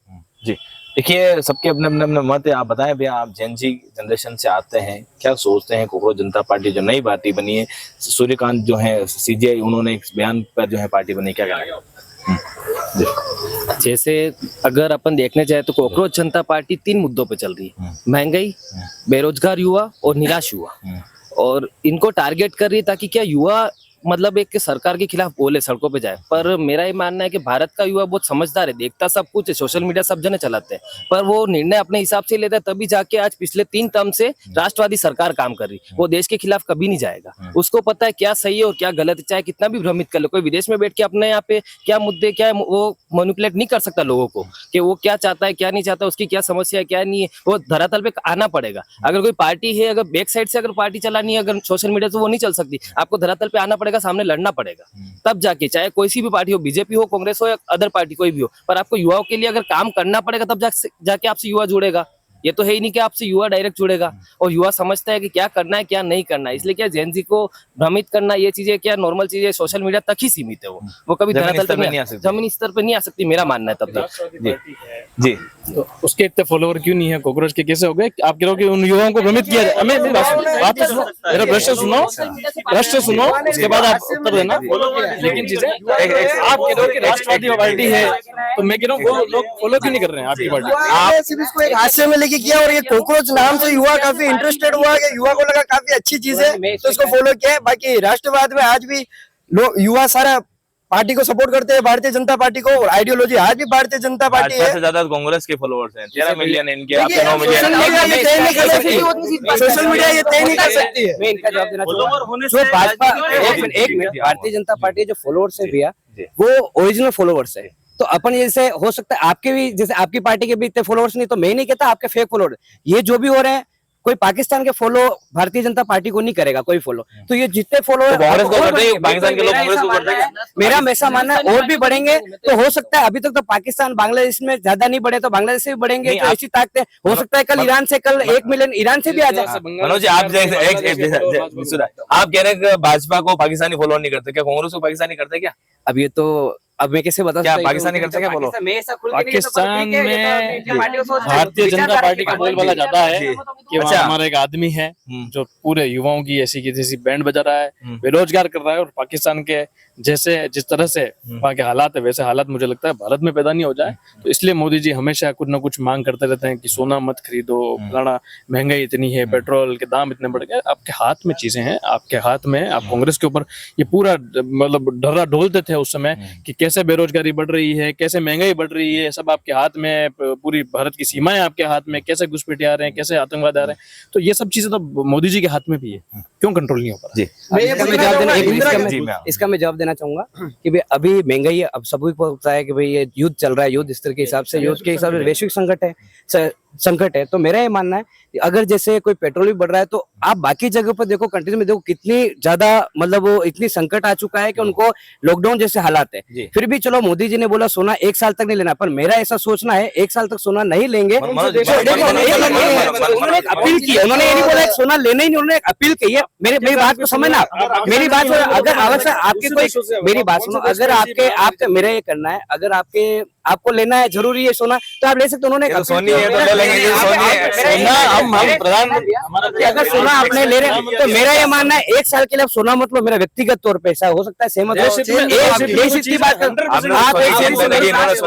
जी, देखिए, सबके अपने अपने अपने मत है। आप बताएं भैया, आप जेनजी जनरेशन से आते हैं, क्या सोचते हैं कॉकरोच जनता पार्टी जो नई पार्टी बनी है, सूर्यकांत जो है सीजीआई, उन्होंने एक बयान पर जो है पार्टी बनी, क्या कहना? जैसे अगर अपन देखने जाए तो कॉकरोच जनता पार्टी 3 मुद्दों पे चल रही है: महंगाई, बेरोजगार युवा और निराश युवा। और इनको टारगेट कर रही है ताकि क्या युवा मतलब एक सरकार के खिलाफ बोले, सड़कों पे जाए। पर मेरा ये मानना है कि भारत का युवा बहुत समझदार है, देखता सब कुछ है, सोशल मीडिया सब जने चलाते हैं, पर वो निर्णय अपने हिसाब से लेता है। तभी जाके आज पिछले 3 टर्म से राष्ट्रवादी सरकार काम कर रही, वो देश के खिलाफ कभी नहीं जाएगा। उसको पता है क्या सही है और क्या गलत है, चाहे कितना भी भ्रमित कर ले। कोई विदेश में बैठ के अपने यहाँ पे क्या मुद्दे क्या है वो मैनिपुलेट नहीं कर सकता लोगों को कि वो क्या चाहता है क्या नहीं चाहता, उसकी क्या समस्या है क्या नहीं है। वो धरातल पे आना पड़ेगा। अगर कोई पार्टी है, अगर बैक साइड से अगर पार्टी चलानी है, अगर सोशल मीडिया से वो नहीं चल सकती, आपको धरातल पे आना पड़ेगा, सामने लड़ना पड़ेगा। तब जाके, चाहे कोई सी भी पार्टी हो, बीजेपी हो, कांग्रेस हो या अदर पार्टी कोई भी हो, पर आपको युवाओं के लिए अगर काम करना पड़ेगा, तब जाके आपसे युवा जुड़ेगा। ये तो है ही नहीं कि आपसे युवा डायरेक्ट जुड़ेगा। और युवा समझता है कि क्या करना है क्या नहीं करना है। इसलिए क्या जेनजी को भ्रमित करना, ये चीजें क्या नॉर्मल चीजें सोशल मीडिया तक ही सीमित है। वो कभी धरातल पे नहीं आ सकती, जमीनी स्तर पे नहीं आ सकती, मेरा मानना है। तब तक जी, तो उसके इतने फॉलोवर क्यों नहीं है? कॉकरोच के कैसे हो गए? आप कह रहे हो कि उन युवाओं को भ्रमित किया जाए? मेरी बात तो सुनो, मेरा प्रश्न सुनो, उसके बाद आप उत्तर देना। लेकिन चीजें आप कह रहे हो कि राष्ट्रवादी पार्टी है, तो मैं कह रहा हूँ वो लोग फॉलो क्यों नहीं कर रहे हैं आपकी पार्टी? आपने सिर्फ इसको एक हादसे में लेके किया और ये कॉकरोच नाम से युवा काफी इंटरेस्टेड हुआ कि युवा को लगा काफी अच्छी चीज है तो इसको फॉलो किया है। बाकी राष्ट्रवाद में आज भी लोग युवा सारा पार्टी को सपोर्ट करते हैं, भारतीय जनता पार्टी को, और आइडियोलॉजी आज भी भारतीय जनता पार्टी है। से ज्यादा कांग्रेस के फॉलोअर्स हैं, 13 मिलियन है इनके, आपके 9 सोशल मिलियन। मीडिया ये तय नहीं कर सकती, सोशल मीडिया ये तय नहीं कर सकती है। मैं इनका जवाब देना फॉलोवर चाहूंगा। होने जो से भाजपा, राजनीति में एक मिनट, भारतीय जनता पार्टी जो फॉलोअर्स है भैया, जी। वो ओरिजिनल फॉलोअर्स है। तो अपन जैसे हो सकता है आपके भी, जैसे आपकी पार्टी के भी इतने फॉलोअर्स नहीं, तो मैं ही नहीं कहता आपके फेक फॉलोअर, ये जो भी हो रहे हैं, कोई पाकिस्तान के फॉलो भारतीय जनता पार्टी को नहीं करेगा कोई फॉलो, तो ये जितने फॉलोअर कांग्रेस को करते हैं, पाकिस्तान के लोग कांग्रेस को करते हैं। मेरा ऐसा मानना है और भी बढ़ेंगे, तो हो सकता है अभी तक तो पाकिस्तान बांग्लादेश में ज्यादा नहीं बढ़े, तो बांग्लादेश से भी बढ़ेंगे, तो ऐसी ताकतें हो सकता है कल ईरान से, कल 1 मिलियन ईरान से भी आ जाए। मनोज जी, आप आप कह रहे हैं कि भाजपा को पाकिस्तानी फॉलो नहीं करते, क्या कांग्रेस को पाकिस्तानी करते क्या? अब ये तो अब मैं कैसे बता क्या सकता हूँ? पाकिस्तानी करते क्या बोलो? पाकिस्तान में भारतीय जनता पार्टी का बोलबाला ज्यादा है कि वहाँ अच्छा। हमारा एक आदमी है जो पूरे युवाओं की ऐसी की जैसी बैंड बजा रहा है, बेरोजगार कर रहा है, और पाकिस्तान के जैसे जिस तरह से वहाँ के हालात है वैसे हालात मुझे लगता है भारत में पैदा नहीं हो जाए। तो इसलिए मोदी जी हमेशा कुछ ना कुछ मांग करते रहते हैं कि सोना मत खरीदो, फलाना महंगाई इतनी है, पेट्रोल के दाम इतने बढ़ गए। आपके हाथ में चीजें हैं, आपके हाथ में, आप कांग्रेस के ऊपर ये पूरा मतलब डरा डोलते थे उस समय कि कैसे बेरोजगारी बढ़ रही है, कैसे महंगाई बढ़ रही है, सब आपके हाथ में, पूरी भारत की सीमाएं आपके हाथ में, कैसे घुसपैठिए आ रहे हैं, कैसे आतंकवाद आ रहे हैं। तो ये सब चीजें तो मोदी जी के हाथ में भी है, क्यों कंट्रोल नहीं हो पा रहा? इसका मैं जवाब देना चाहूंगा कि भाई अभी महंगाई है, अब सभी को पता है कि भाई ये युद्ध चल रहा है, युद्ध स्तर के हिसाब से, युद्ध के हिसाब से वैश्विक संकट है। तो मेरा ये मानना है कि अगर जैसे कोई पेट्रोल भी बढ़ रहा है, तो आप बाकी जगह पर देखो, कंट्रीज में देखो कितनी ज्यादा मतलब वो इतनी संकट आ चुका है कि उनको लॉकडाउन जैसे हालात है, फिर भी चलो मोदी जी ने बोला सोना 1 साल तक नहीं लेना, पर मेरा ऐसा सोचना है 1 साल तक सोना नहीं लेंगे। उन्होंने एक अपील की, उन्होंने ये नहीं बोला सोना लेना ही नहीं, उन्होंने एक अपील की है। मेरी बात को समझना, मेरी बात अगर आवश्यक आपके कोई, मेरी बात सुनो, अगर आपके मेरा ये करना है, अगर आपको लेना है, जरूरी है सोना, तो आप ले सकते। उन्होंने सोनी है तो ले लेंगे, सोनी है, सोना हम प्रधान, अगर सोना आपने ले रहे, तो मेरा ये मानना है 1 साल के लिए आप सोना मत लो। मेरा व्यक्तिगत तौर पे ऐसा हो सकता है, सहमत हो। देश हित की बात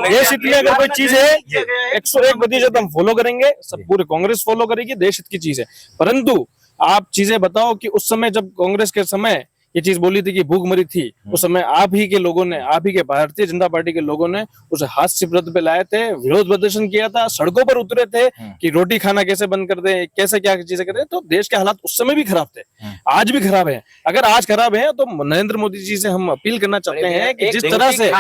देश हित में अगर कोई चीज है 101% हम फॉलो करेंगे, सब पूरे कांग्रेस फॉलो करेगी, देश हित की चीज है। परंतु आप चीजें बताओ कि उस समय जब कांग्रेस के समय ये चीज बोली थी कि भूखमरी थी, उस समय आप ही के लोगों ने, आप ही के भारतीय जनता पार्टी के लोगों ने उसे हास्य व्रत पे लाए थे, विरोध प्रदर्शन किया था, सड़कों पर उतरे थे कि रोटी खाना कैसे बंद कर दे, कैसे क्या चीजें करें। तो देश के हालात उस समय भी खराब थे, आज भी खराब है। अगर आज खराब है तो नरेंद्र मोदी जी से हम अपील करना चाहते हैं कि जिस तरह से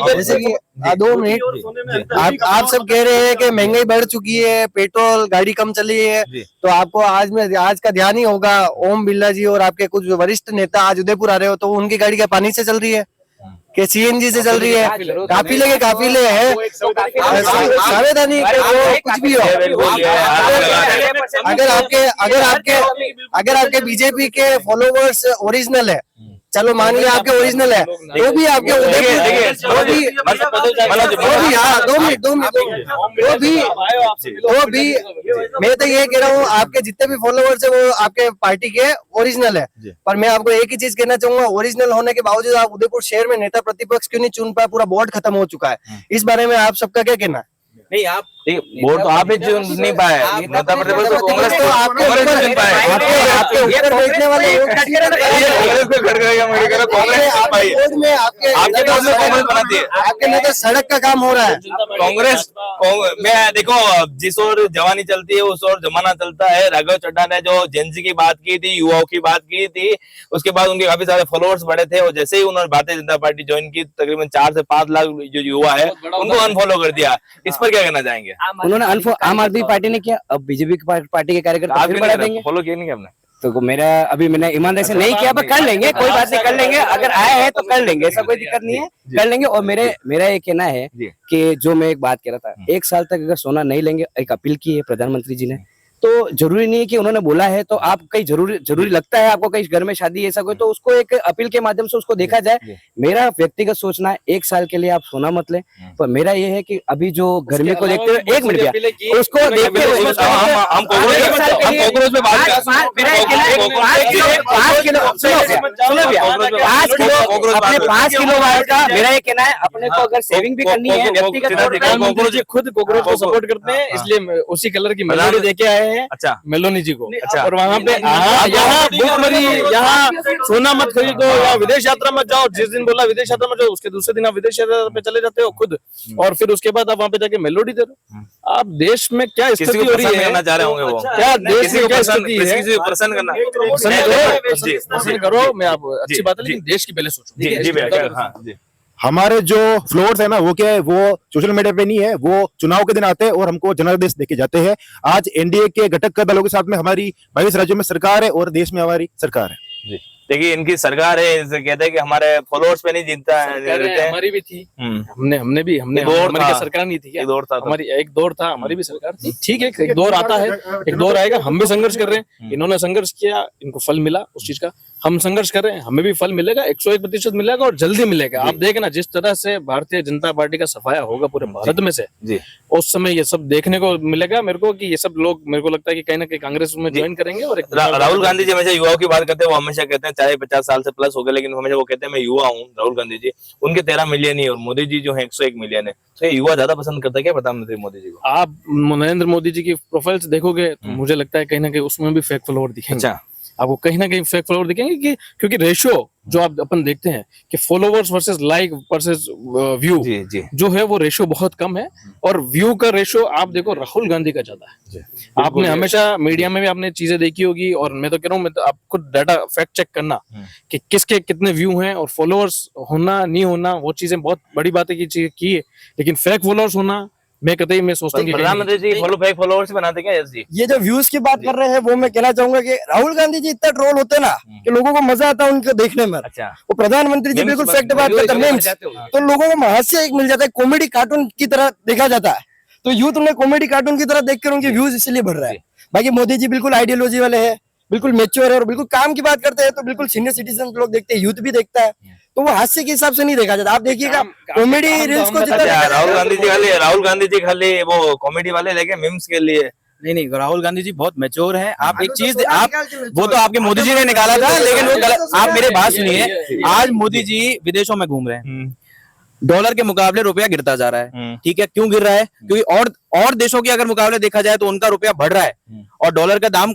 जैसे कि 2 मिनट, आप सब कह रहे हैं कि महंगाई बढ़ चुकी है, पेट्रोल गाड़ी कम चली है, तो आपको आज का ध्यान ही होगा ओम बिरला जी और आपके कुछ वरिष्ठ नेता आज उदयपुर आ रहे हो, तो उनकी गाड़ी क्या पानी से चल रही है कि सीएनजी से चल रही है? काफिले है, सावधानी कुछ भी हो। अगर आपके बीजेपी के फॉलोवर्स ओरिजिनल है, चलो मान लिया आपके ओरिजिनल है, तो भी आपके मैं तो ये कह रहा हूँ, आपके जितने भी फॉलोवर्स है वो आपके पार्टी के ओरिजिनल है। पर मैं आपको एक ही चीज कहना चाहूंगा, ओरिजिनल होने के बावजूद आप उदयपुर शहर में नेता प्रतिपक्ष क्यों नहीं चुन पाए? पूरा बोर्ड खत्म हो चुका है, इस बारे में आप सबका क्या कहना है? नहीं, आप वोट तो आप ही चुन नहीं पाए, नेता प्रतिपक्ष तो कांग्रेस तो आपके ऊपर बैठने वाले आपके नेता सड़क का काम हो रहा है। कांग्रेस में देखो, जिस ओर जवानी चलती है उस ओर जमाना चलता है। राघव चड्ढा ने जो जेनजी की बात की थी, युवाओं की बात की थी, उसके बाद उनके काफी सारे फॉलोअर्स बढ़े थे, और जैसे ही उन्होंने भारतीय जनता पार्टी ज्वाइन की, तकरीबन 4 से 5 लाख जो युवा है उनको अनफॉलो कर दिया। इस पर क्या कहना चाहेंगे? उन्होंने आम आदमी पार्टी ने किया, अब बीजेपी पार्टी के कार्यकर्ता फिर बढ़ा देंगे। फॉलो किया नहीं हमने, तो मैंने ईमानदारी से नहीं किया, पर कर लेंगे, कोई बात नहीं, कर लेंगे। अगर आए हैं तो कर लेंगे, ऐसा कोई दिक्कत नहीं है, कर लेंगे। और मेरा ये कहना है कि जो मैं एक बात कह रहा था, 1 साल तक अगर सोना नहीं लेंगे, एक अपील की है प्रधानमंत्री जी ने, तो जरूरी नहीं है कि उन्होंने बोला है तो आप कहीं जरूरी लगता है आपको कहीं घर में शादी ऐसा कोई, तो उसको एक अपील के माध्यम से उसको देखा जाए। मेरा व्यक्तिगत सोचना है 1 साल के लिए आप सोना मत लें, पर मेरा ये है कि अभी जो गर्मी को देखते हुए, 1 मिनट उसको देखते हुए 5 किलो वाट का मेरा ये कहना है, अपने को अगर सेविंग भी करनी है व्यक्तिगत तौर पर, खुद कांग्रेस को सपोर्ट करते हैं, इसलिए उसी कलर की मेलोडी देके आए हैं अच्छा मेलोनी जी को। अच्छा। और वहाँ पे यहाँ भूखमरी, यहाँ सोना मत खरीदो या विदेश यात्रा मत जाओ। जिस दिन बोला विदेश यात्रा मत जाओ, उसके दूसरे दिन आप विदेश यात्रा पे चले जाते हो खुद, और फिर उसके बाद आप वहाँ पे जाके मेलोडी दे रहे हो। आप देश में क्या किसी स्थिति को हो रही पसंद है, करना चाह रहे होंगे वो, क्या देश किसी में को क्या पसंद, स्थिति है, किसी को पसंद करना पसंद करो, मैं आप अच्छी बात है, लेकिन देश की पहले सोचो। जी जी भैया, हाँ जी। हमारे जो फ्लोर्स है ना, वो क्या है, वो सोशल मीडिया पे नहीं है, वो चुनाव के दिन आते हैं और हमको जनादेश देके जाते हैं। आज एनडीए के घटक दलों के साथ में हमारी 22 राज्यों में सरकार है और देश में हमारी सरकार है। देखिए इनकी सरकार है, इनसे कहते हैं कि हमारे फॉलोअर्स पे नहीं जीतता है, हमारी भी थी, हमने भी एक दौर हमारी था। क्या सरकार नहीं थी क्या? एक दौर था तो। हमारी एक दौर था, हमारी भी सरकार थी। ठीक है, एक दौर आता है, एक दौर आएगा। हम भी संघर्ष कर रहे हैं, इन्होंने संघर्ष किया, इनको फल मिला उस चीज का। हम संघर्ष कर रहे हैं, हमें भी फल मिलेगा, 101% मिलेगा और जल्दी मिलेगा। आप देखना जिस तरह से भारतीय जनता पार्टी का सफाया होगा पूरे भारत में से, जी उस समय ये सब देखने को मिलेगा मेरे को, कि ये सब लोग, मेरे को लगता है कि कहीं ना कहीं कांग्रेस में ज्वाइन करेंगे। और राहुल गांधी जी हमेशा युवाओं की बात करते हैं, वो हमेशा कहते हैं चाहे 50 साल से प्लस हो गए, लेकिन हमेशा वो कहते हैं मैं युवा हूँ। राहुल गांधी जी, उनके 13 मिलियन ही, और मोदी जी जो है 101 मिलियन है। तो ये युवा ज्यादा पसंद करता है क्या प्रधानमंत्री मोदी जी को? आप नरेंद्र मोदी जी की प्रोफाइल्स देखोगे तो मुझे लगता है कहीं ना कहीं उसमें भी फेक फॉलोअर दिखेंगे। अच्छा। आपको कहीं ना कहीं फेक फॉलोअर दिखेंगे, कि क्योंकि रेशियो जो आप अपन देखते हैं कि followers versus like versus view, जी जी जो है वो रेशियो बहुत कम है, और व्यू का रेशियो आप देखो राहुल गांधी का ज्यादा है। आपने हमेशा मीडिया में भी आपने चीजें देखी होगी, और मैं तो कह रहा हूँ, मैं तो आप खुद डाटा फैक्ट चेक करना कि किसके कितने व्यू हैं, और फॉलोअर्स होना नहीं होना वो चीजें बहुत बड़ी बात है की है, लेकिन फेक फॉलोअर्स होना मैं कतई मैं सोचता हूँ कि प्रधानमंत्री जी फेक फॉलोअर्स बनाते क्या? यस जी। ये जो व्यूज की बात कर रहे हैं, वो मैं कहना चाहूंगा कि राहुल गांधी जी इतना ट्रोल होते हैं ना कि लोगों को मजा आता है उनको देखने में। अच्छा। वो प्रधानमंत्री जी बिल्कुल फैक्ट बात करते हैं, memes, तो लोगों को हास्य एक मिल जाता है, कॉमेडी कार्टून की तरह देखा जाता है। तो यूथ उन्हें कॉमेडी कार्टून की तरह देखकर उनके व्यूज इसलिए बढ़ रहा है। बाकी मोदी जी बिल्कुल आइडियोलॉजी वाले हैं, बिल्कुल मेच्योर है, और बिल्कुल काम की बात करते हैं तो बिल्कुल सीनियर सिटीजन लोग देखते हैं, यूथ भी देखता है, तो वो हास्य के हिसाब से नहीं देखा जाता। आप देखिएगा कॉमेडी रील्स को जितना राहुल गांधी जी खाली वो कॉमेडी वाले लेके मीम्स के लिए। नहीं, राहुल गांधी जी बहुत मैच्योर हैं। आप एक चीज, आप वो तो आपके मोदी जी ने निकाला था, लेकिन वो गलत। आप मेरे बात सुनिए, आज मोदी जी विदेशों में घूम रहे हैं, डॉलर के मुकाबले रुपया गिरता जा रहा है। ठीक है, क्यों गिर रहा है? क्योंकि और देशों के अगर मुकाबले देखा जाए तो उनका रुपया बढ़ रहा है और डॉलर का दाम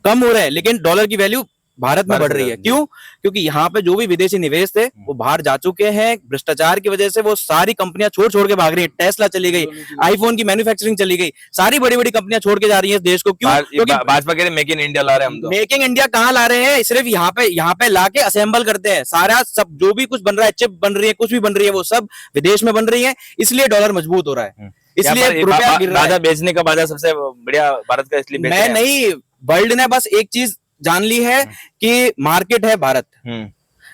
कम हो रहा है, लेकिन डॉलर की वैल्यू भारत में बढ़ रही है। क्यों? क्योंकि यहाँ पे जो भी विदेशी निवेश थे वो बाहर जा चुके हैं। भ्रष्टाचार की वजह से वो सारी कंपनियां छोड़ के भाग रही है। टेस्ला चली गई, आईफोन की मैन्युफैक्चरिंग चली गई, सारी बड़ी बड़ी कंपनियां छोड़ के जा रही है देश को। क्यों? क्योंकि भाजपा कह रहे मेक इन इंडिया ला रहे हैं हम तो। मेक इन इंडिया कहाँ ला रहे हैं? सिर्फ यहाँ पे लाके असेंबल करते हैं। सारा सब जो भी कुछ बन रहा है, चिप बन रही है, कुछ भी बन रही है, वो सब विदेश में बन रही है, इसलिए डॉलर मजबूत हो रहा है, इसलिए रुपया गिर रहा है। बाजा बेचने का बाजा सबसे बढ़िया भारत का, इसलिए मैं नहीं, वर्ल्ड ने बस एक चीज जान ली है कि मार्केट है भारत।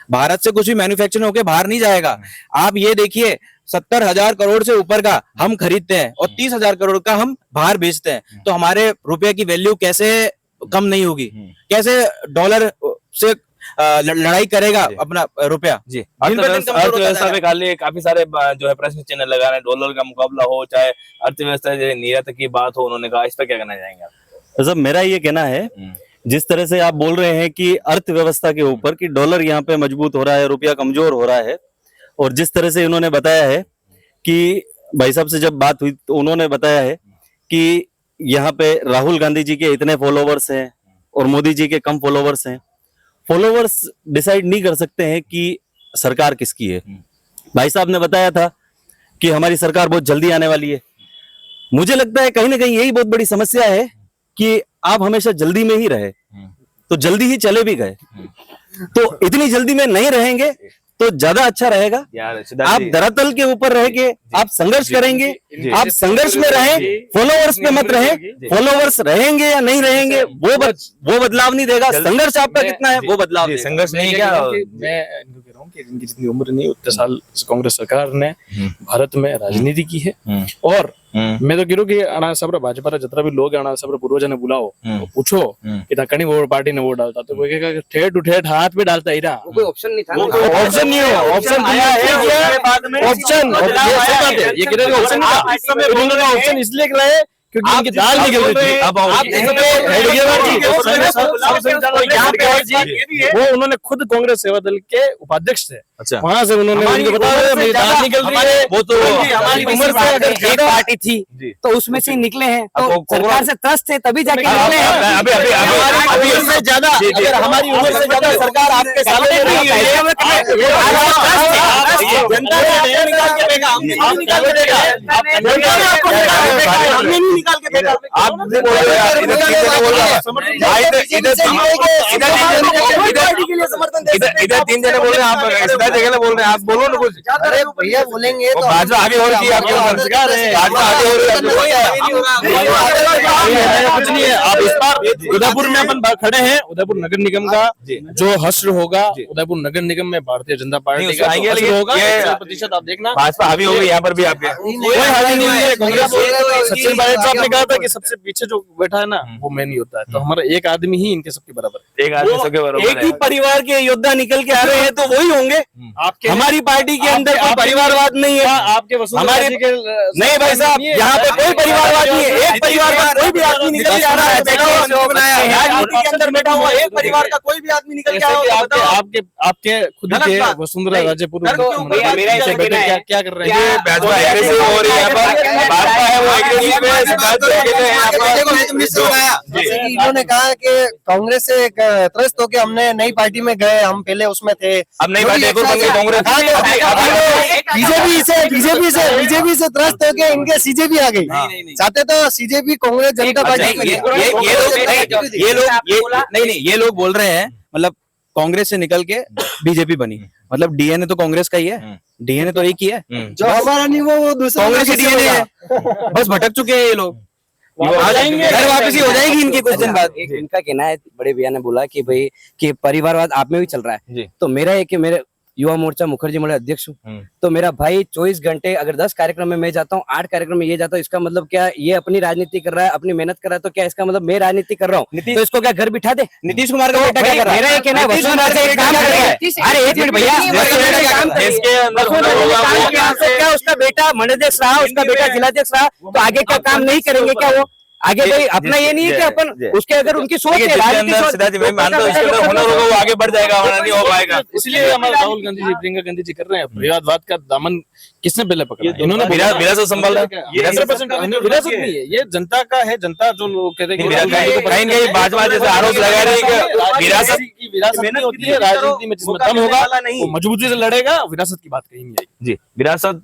भारत से कुछ भी मैन्युफैक्चरिंग होके बाहर नहीं जाएगा। आप ये देखिए, 70,000 करोड़ से ऊपर का हम खरीदते हैं और 30,000 करोड़ का हम बाहर बेचते हैं, तो हमारे रुपए की वैल्यू कैसे कम नहीं होगी? कैसे डॉलर से लड़ाई करेगा अपना रुपया? जी, अर्थव्यवस्था पे खाली काफी सारे जो है प्रश्न चिन्ह लगा रहे हैं। डॉलर का मुकाबला हो चाहे अर्थव्यवस्था निर्यात की बात हो, उन्होंने कहा, इस पर क्या कहना चाहेंगे आप? सब मेरा ये कहना है, जिस तरह से आप बोल रहे हैं कि अर्थव्यवस्था के ऊपर कि डॉलर यहाँ पे मजबूत हो रहा है, रुपया कमजोर हो रहा है, और जिस तरह से इन्होंने बताया है कि भाई साहब से जब बात हुई तो उन्होंने बताया है कि यहाँ पे राहुल गांधी जी के इतने फॉलोवर्स हैं और मोदी जी के कम फॉलोवर्स हैं। फॉलोवर्स डिसाइड नहीं कर सकते हैं कि सरकार किसकी है। भाई साहब ने बताया था कि हमारी सरकार बहुत जल्दी आने वाली है। मुझे लगता है कहीं ना कहीं यही बहुत बड़ी समस्या है कि आप हमेशा जल्दी में ही रहे, तो जल्दी ही चले भी गए। तो इतनी जल्दी में नहीं रहेंगे तो ज्यादा अच्छा रहेगा। आप धरातल के ऊपर रह के आप संघर्ष करेंगे, आप संघर्ष में रहें, फॉलोवर्स पे मत रहें। फॉलोवर्स रहेंगे या नहीं रहेंगे वो बदलाव नहीं देगा। संघर्ष आपका कितना है वो बदलाव देगा। संघर्ष नहीं क्या? मैं इनको कह रहा हूँ कि इनकी जितनी उम्र नहीं, उतने साल कांग्रेस सरकार ने भारत में राजनीति की है। और मैं तो कह रहा हूँ कि अना सब भाजपा जितना भी लोग है, सब पूर्वज ने बुलाओ, पूछो कि कहीं वो पार्टी ने वोट डालता, तो कोई कहेगा ठेठ उठेठ हाथ पे डालता ही रहा। कोई ऑप्शन नहीं था, ऑप्शन नहीं हो, ऑप्शन ऑप्शन ये कह रहे ऑप्शन नहीं था। इन्होंने ऑप्शन इसलिए कराए क्योंकि इनकी दाल निकल रही थी। अब आप वो उन्होंने खुद कांग्रेस सेवा दल के उपाध्यक्ष थे, अच्छा वहां से उन्होंने उनको बताया मेरी दाल निकल रही है। वो तो हमारी उम्र से अगर एक पार्टी थी तो उसमें से निकले हैं, तो सरकार से त्रस्त थे तभी जाके निकले हैं। अभी इससे ज्यादा अगर हमारी उम्र से ज्यादा सरकार आपके सामने नहीं है, जनता ने आपको निकाल के फेंका, हमने नहीं निकाल के फेंका, जनता ने आपको निकाल के फेंका, हमने नहीं निकाल के फेंका। आप बोल रहे हैं इधर 3 जने बोल रहे हैं, आप इस जगह बोल रहे हैं, आप बोलो ना कुछ। अरे भैया बोलेंगे तो भाजपा आगे हो रही है, आपके सरकार है, भाजपा आगे हो रही है, कुछ नहीं है। आप इस बार उदयपुर में अपन खड़े हैं, उदयपुर नगर निगम का जो हश्र होगा, उदयपुर नगर निगम में भारतीय जनता पार्टी का आएंगे, हश्र होगा, ये 100% आप देखना। भाजपा हावी हो गई यहाँ पर भी आपके। कोई हावी नहीं हुई है। कांग्रेस सचिन पायलट साहब ने कहा था कि सबसे पीछे जो बैठा है ना वो मैं नहीं होता है, तो हमारा एक आदमी ही इनके सबके बराबर है। एक आदमी सबके बराबर एक ही परिवार के योद्धा निकल के आ रहे हैं तो वही होंगे। आपके हमारी पार्टी के अंदर कोई परिवारवाद नहीं है। आपके हमारे नहीं भाई साहब, यहाँ पे कोई परिवारवाद नहीं है। एक परिवार का कोई भी आदमी निकल के आ रहा है, राजनीति के अंदर बैठा हुआ एक परिवार का कोई भी आदमी निकल के आ रहा है। आपके आपके खुद के वसुंधरा राजे पूर्व क्या कर रहे हैं? भाजपा एग्रेसिव हो रही है यहाँ पर, भाजपा है वो एग्रेसिव है, सिद्धार्थ अकेले हैं यहाँ पर। इन्होंने कहा कि कांग्रेस से त्रस्त होके हमने नई पार्टी में गए, हम पहले उसमें थे। अब नई पार्टी को कांग्रेस बीजेपी से त्रस्त होके इनके सीजेपी आ गई। चाहते तो सीजेपी कांग्रेस जनता पार्टी ये लोग बोल रहे हैं मतलब कांग्रेस से निकल के बीजेपी बनी, मतलब डीएनए तो कांग्रेस का ही है, डीएनए तो एक ही है, जो हमारा नहीं वो दूसरा कांग्रेस का डीएनए है। बस भटक चुके हैं ये लोग, आ जाएंगे, घर वापसी हो जाएगी इनकी कुछ दिन बाद। इनका कहना है, बड़े भैया ने बोला कि भाई कि परिवारवाद आप में भी चल रहा है, तो मेरा है कि मेरे युवा मोर्चा मुखर्जी मंडल अध्यक्ष हूँ, तो मेरा भाई 24 घंटे अगर 10 कार्यक्रम में मैं जाता हूँ, 8 कार्यक्रम में ये जाता हूँ, इसका मतलब क्या ये अपनी राजनीति कर रहा है, अपनी मेहनत कर रहा है, तो क्या इसका मतलब मैं राजनीति कर रहा हूँ तो इसको क्या घर बिठा दे? नीतीश कुमार का बेटा क्या कर रहा है? मेरा ये कहना है वसुंधरा से एक काम करेगा। अरे एक मिनट भैया, इसके अंदर क्या उसका बेटा मंडलाध्यक्ष रहा, उसका बेटा जिलाध्यक्ष रहा, तो आगे क्या काम नहीं करेंगे क्या वो? आगे भाई अपना ये नहीं है कि अपन उसके अगर उनकी सोच है मैं मानता हूँ इसके अंदर हुनर होगा वो आगे बढ़ जाएगा, वरना नहीं हो पाएगा। इसलिए हमारे राहुल गांधी जी, प्रियंका गांधी जी कर रहे हैं। परिवारवाद का दामन किसने पहले पकड़ा? इन्होंने विरासत संभाल रहा है। 100% विरासत नहीं है, ये जनता का है। जनता जो लोग कहते हैं कहीं कहीं भाजपा जैसे आरोप लगा रही है कि विरासत नहीं होती है। राजनीति में जिसमें दम होगा वो मजबूती से लड़ेगा, विरासत की बात कहीं नहीं आएगी। जी, विरासत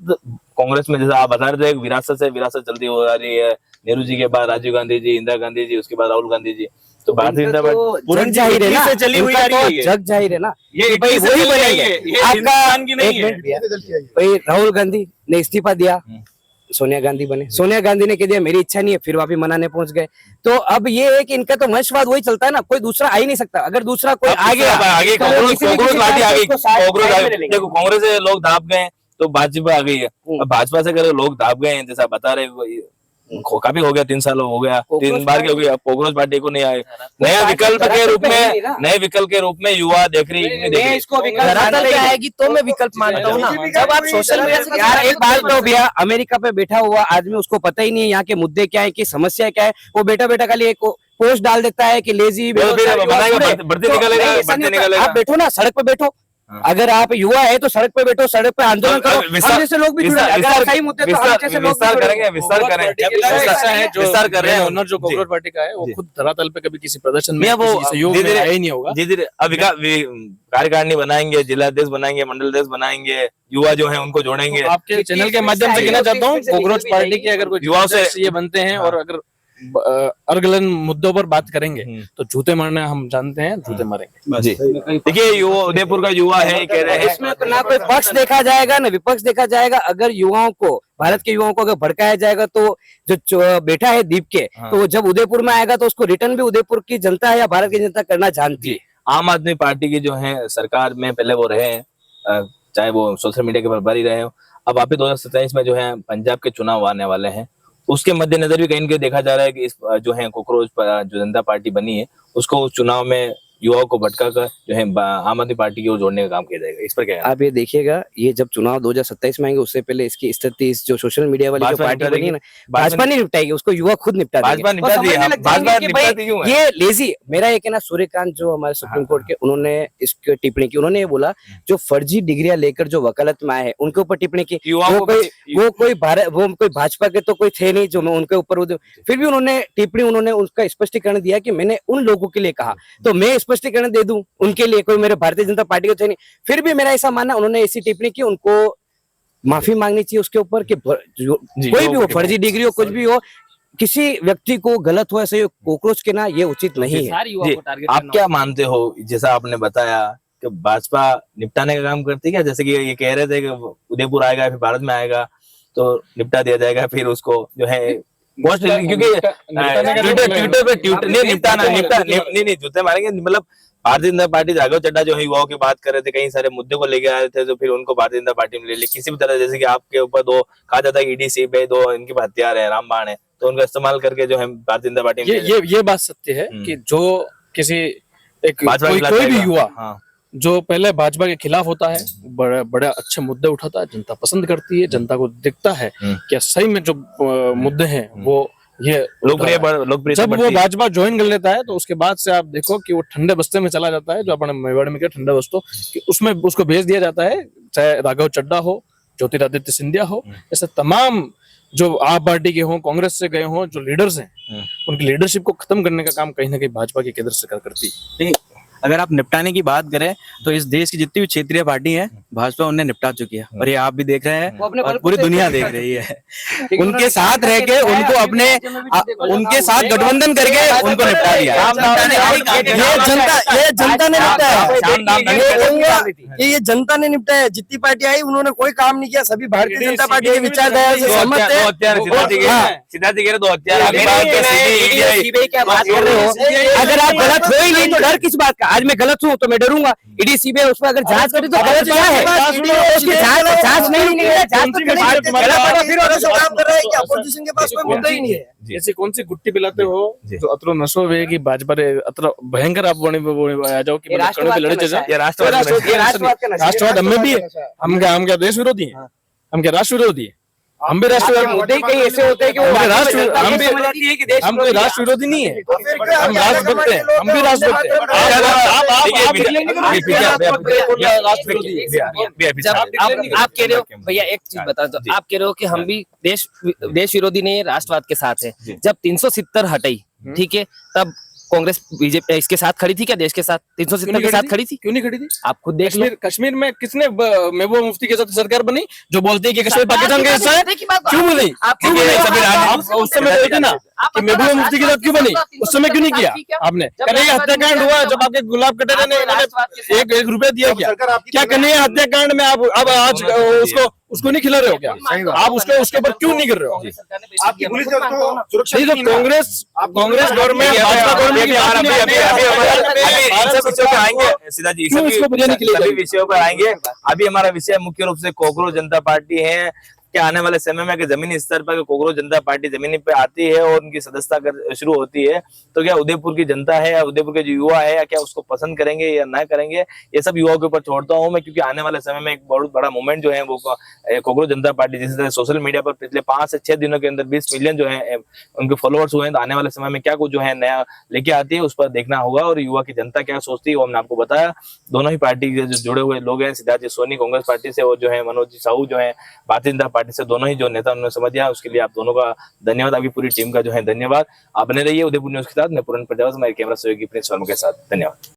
कांग्रेस में जैसा आप बता रहे थे, विरासत से विरासत जल्दी हो रही है। नेहरू जी के बाद राजीव गांधी जी, इंदिरा गांधी जी, उसके बाद राहुल गांधी जी, तो भारतीय जनता पार्टी जग जाहिर है ना, चली हुई आ रही है। जग जाहिर है ना, ये भाई वही बनेंगे। आपका की नहीं है। भाई राहुल गांधी ने इस्तीफा दिया, सोनिया गांधी बने, सोनिया गांधी ने कह दिया मेरी इच्छा नहीं है, फिर वापस मनाने पहुंच गए। तो अब ये है कि इनका तो वंशवाद वही चलता है ना, कोई दूसरा आ ही नहीं सकता। अगर दूसरा कोई आ गया आगे कांग्रेस पार्टी आ गई, देखो कांग्रेस से लोग दाब गए तो भाजपा आ गई है। अब भाजपा से अगर लोग दाब गए हैं, जैसा बता रहे काफी हो गया, 3 साल हो गया, 3 बार की हो गई। अब कांग्रेस पार्टी को नहीं आए, नया विकल्प के रूप में, नए विकल्प के रूप में युवा देख रही है। इसको आएगी तो मैं विकल्प मानता हूँ ना। जब आप सोशल मीडिया यार एक बात तो भैया, अमेरिका पे बैठा हुआ आदमी, उसको पता ही नहीं है यहाँ के मुद्दे क्या है, कि समस्या क्या है। वो बेटा बेटा खाली एक पोस्ट डाल देता है कि लेजी बढ़ती निकलेगा। आप बैठो ना, सड़क पे बैठो। अगर आप युवा है तो सड़क पे बैठो, सड़क पे आंदोलन करो। हम जैसे लोग भी जुड़े, अगर सही मुद्दे तो हम जैसे लोग विस्तार करेंगे, विस्तार कर रहे हैं। जो कांग्रेस पार्टी का है वो खुद धरातल पे कभी किसी प्रदर्शन में सहयोग में आया ही नहीं होगा। धीरे अब कार्यकारिणी बनाएंगे, जिलाध्यक्ष बनाएंगे, मंडल अध्यक्ष बनाएंगे, युवा जो है उनको जोड़ेंगे। आपके चैनल के माध्यम से कहना चाहता हूँ, कांग्रेस पार्टी के अगर कोई युवाओं से ये बनते हैं और अगर अर्गलन मुद्दों पर बात करेंगे तो जूते मारने हम जानते हैं, जूते मारेंगे। जी देखिए, उदयपुर का युवा है, कह रहे हैं इसमें ना कोई पक्ष देखा जाएगा ना विपक्ष देखा जाएगा। अगर युवाओं को, भारत के युवाओं को अगर भड़काया जाएगा तो जो बेटा है दीप के, तो जब उदयपुर में आएगा तो उसको रिटर्न भी उदयपुर की जनता है या भारत की जनता करना जानती है। आम आदमी पार्टी की जो है सरकार में पहले वो रहे हैं, चाहे वो सोशल मीडिया के प्रभारी रहे हो। अब आप 2027 में जो है पंजाब के चुनाव आने वाले हैं, उसके मद्देनजर भी कहीं कहीं देखा जा रहा है कि इस जो है कॉकरोच जो जनता पार्टी बनी है उसको उस चुनाव में युवाओं को भटका कर जो है आम आदमी पार्टी की ओर जोड़ने का काम किया जाएगा। इस पर क्या है? आप ये देखिएगा, ये जब चुनाव 2027 में आएंगे उससे पहले इसकी स्थिति इस जो सोशल मीडिया वाली जो भाजपा पार्टी निपटा बनी है ना, देगी। भाजपा नहीं निपटाएगी, उसको युवा खुद निपटा देंगे। भाजपा निपटा और दी है, समझने लग भाजपा जाएंगे कि भाई निपटाती क्यों है? ये लेजी, मेरा ये कहना, सूर्यकांत जो हमारे सुप्रीम कोर्ट के, उन्होंने इसके टिप्पणी की, उन्होंने ये बोला जो फर्जी डिग्रियां लेकर जो वकालत में आए हैं उनके ऊपर टिप्पणी की। युवाओं को वो कोई भाजपा के तो कोई थे नहीं जो मैं उनके ऊपर, फिर भी उन्होंने टिप्पणी, उन्होंने उसका स्पष्टीकरण दिया कि मैंने उन लोगों के लिए कहा, तो मैं स्पष्टीकरण दे दूं उनके लिए, कोई मेरे भारतीय जनता पार्टी को थे नहीं। फिर भी मेरा ऐसा मानना, उन्होंने ऐसी टिप्पणी की, उनको माफी मांगनी चाहिए उसके ऊपर कि कोई भी हो, फर्जी डिग्री हो, कुछ भी हो, किसी व्यक्ति को गलत हो ऐसे कोकरोच के ना, ये उचित नहीं है। जी, आप क्या मानते हो, जैसा आपने बताया कि भाजपा निपटाने का काम करती है क्या? जैसे कि ये कह रहे थे कि उदयपुर आएगा फिर भारत में आएगा तो निपटा दिया जाएगा, फिर उसको जो है पोस्ट, क्योंकि ट्विटर पे नहीं निपटाना, नहीं जूते मारेंगे। मतलब भारतीय जनता पार्टी राघव चड्ढा जो है युवाओं की बात कर रहे थे, कई सारे मुद्दे को लेके आए थे, तो फिर उनको भारतीय जनता पार्टी में ले लिया किसी भी तरह। जैसे कि आपके ऊपर दो कहा जाता है ईडी सीबीआई है, दो इनके हथियार है, रामबाण है, तो उनका इस्तेमाल करके जो है भारतीय जनता पार्टी में ये बात सत्य है कि जो किसी एक कोई भी युवा जो पहले भाजपा के खिलाफ होता है, बड़े अच्छे मुद्दे उठाता है, जनता पसंद करती है, जनता को दिखता है कि सही में जो मुद्दे हैं वो ये लोकप्रिय। जब वो भाजपा ज्वाइन कर लेता है तो उसके बाद से आप देखो कि वो ठंडे बस्ते में चला जाता है, जो अपने मेवाड़ में क्या ठंडे बस्तों कि उसमें उसको भेज दिया जाता है, चाहे राघव चड्ढा हो, ज्योतिरादित्य सिंधिया हो, ऐसे तमाम जो आप पार्टी के हों, कांग्रेस से गए हों, जो लीडर्स हैं, उनकी लीडरशिप को खत्म करने का काम कहीं ना कहीं भाजपा की केंद्र सरकार करती है। अगर आप निपटाने की बात करें तो इस देश की जितनी भी क्षेत्रीय पार्टी है भाजपा उन्हें निपटा चुकी है, और ये आप भी देख रहे हैं और पूरी दुनिया देख रही है। उनके साथ रह के उनको अपने उनके साथ गठबंधन करके उनको निपटा दिया। ये जनता ने निपटाया, ये जनता ने निपटाया। जितनी पार्टी आई उन्होंने कोई काम नहीं किया, सभी भारतीय जनता पार्टी की विचारधारा से सहमत है। अगर आप गलत हो ही नहीं तो डर किस बात का? आज मैं गलत हूँ तो मैं डरूंगा, ईडी सीबीआई उस पर अगर जांच करे तो गलत क्या है? उसकी जांच नहीं है, अपोजिशन के पास कोई मुद्दा ही नहीं है। ऐसी कौन सी गुट्टी पिलाते हो जो अतरो नशो वे की भाजपा रे अतरो भयंकर आप आ जाओ कि कड़े पे लड़े जा। ये राष्ट्रवाद हमें भी है, हम क्या देश विरोधी है? हम क्या राष्ट्र विरोधी है? हम भी राष्ट्र मुद्दे कई ऐसे होते हैं कि हम कोई राष्ट्र विरोधी नहीं है, हम राष्ट्रभक्त हैं, हम भी राष्ट्रभक्त हैं। आप कह रहे हो भैया, एक चीज बता दो, आप कह रहे हो कि हम भी देश विरोधी नहीं है, राष्ट्रवाद के साथ है। जब 370 हटाई, ठीक है, तब कांग्रेस बीजेपी इसके साथ खड़ी थी क्या? देश के साथ 370 के साथ खड़ी थी? क्यों नहीं खड़ी थी? आप खुद देख लो। कश्मीर में किसने महबूबा मुफ्ती के साथ सरकार बनी जो बोलती है कि कश्मीर पाकिस्तान का हिस्सा है? क्यों बोली? उस समय बोलते ना कि महबूबा मुफ्ती के साथ क्यों बनी? उस समय क्यों नहीं किया आपने? कन्हैया हत्याकांड हुआ जब आपके गुलाब कटारे ने एक रुपया दिया क्या कन्हैया हत्याकांड में आप अब आज उसको नहीं खिला रहे हो क्या? आप उसके ऊपर क्यों नहीं कर रहे हो? आपकी पुलिस सुरक्षा नहीं तो कांग्रेस गवर्नमेंट सभी विषयों पर आएंगे। अभी हमारा विषय मुख्य रूप से कोकरोच जनता पार्टी है कि आने वाले समय में कि जमीनी स्तर पर कोकरोच जनता पार्टी जमीनी पे आती है और उनकी सदस्यता शुरू होती है, तो क्या उदयपुर की जनता है या उदयपुर के जो युवा है या क्या उसको पसंद करेंगे या ना करेंगे, ये सब युवाओं के ऊपर छोड़ता हूँ मैं। क्योंकि आने वाले समय में एक बहुत बड़ा मूवमेंट जो है वो कोकरोच जनता पार्टी, जिस तरह सोशल मीडिया पर पिछले 5 से 6 दिनों के अंदर 20 मिलियन जो है उनके फॉलोअर्स हुए हैं, तो आने वाले समय में क्या कुछ जो है नया लेके आती है उस पर देखना होगा। और युवा की जनता क्या सोचती है वो हमने आपको बताया। दोनों ही पार्टी के जो जुड़े हुए लोग हैं, सिद्धार्थ जी सोनी कांग्रेस पार्टी से और जो है मनोज जी साहू जो है भारतीय जनता पार्टी से, दोनों ही जो नेता उन्होंने समझ दिया, उसके लिए आप दोनों का धन्यवाद। आपकी पूरी टीम का जो है धन्यवाद। आप बने रहिए उदयपुर न्यूज के साथ। मैं पूर्ण प्रजापति, हमारे कैमरा सहयोगी प्रिंस वर्मा के साथ। धन्यवाद।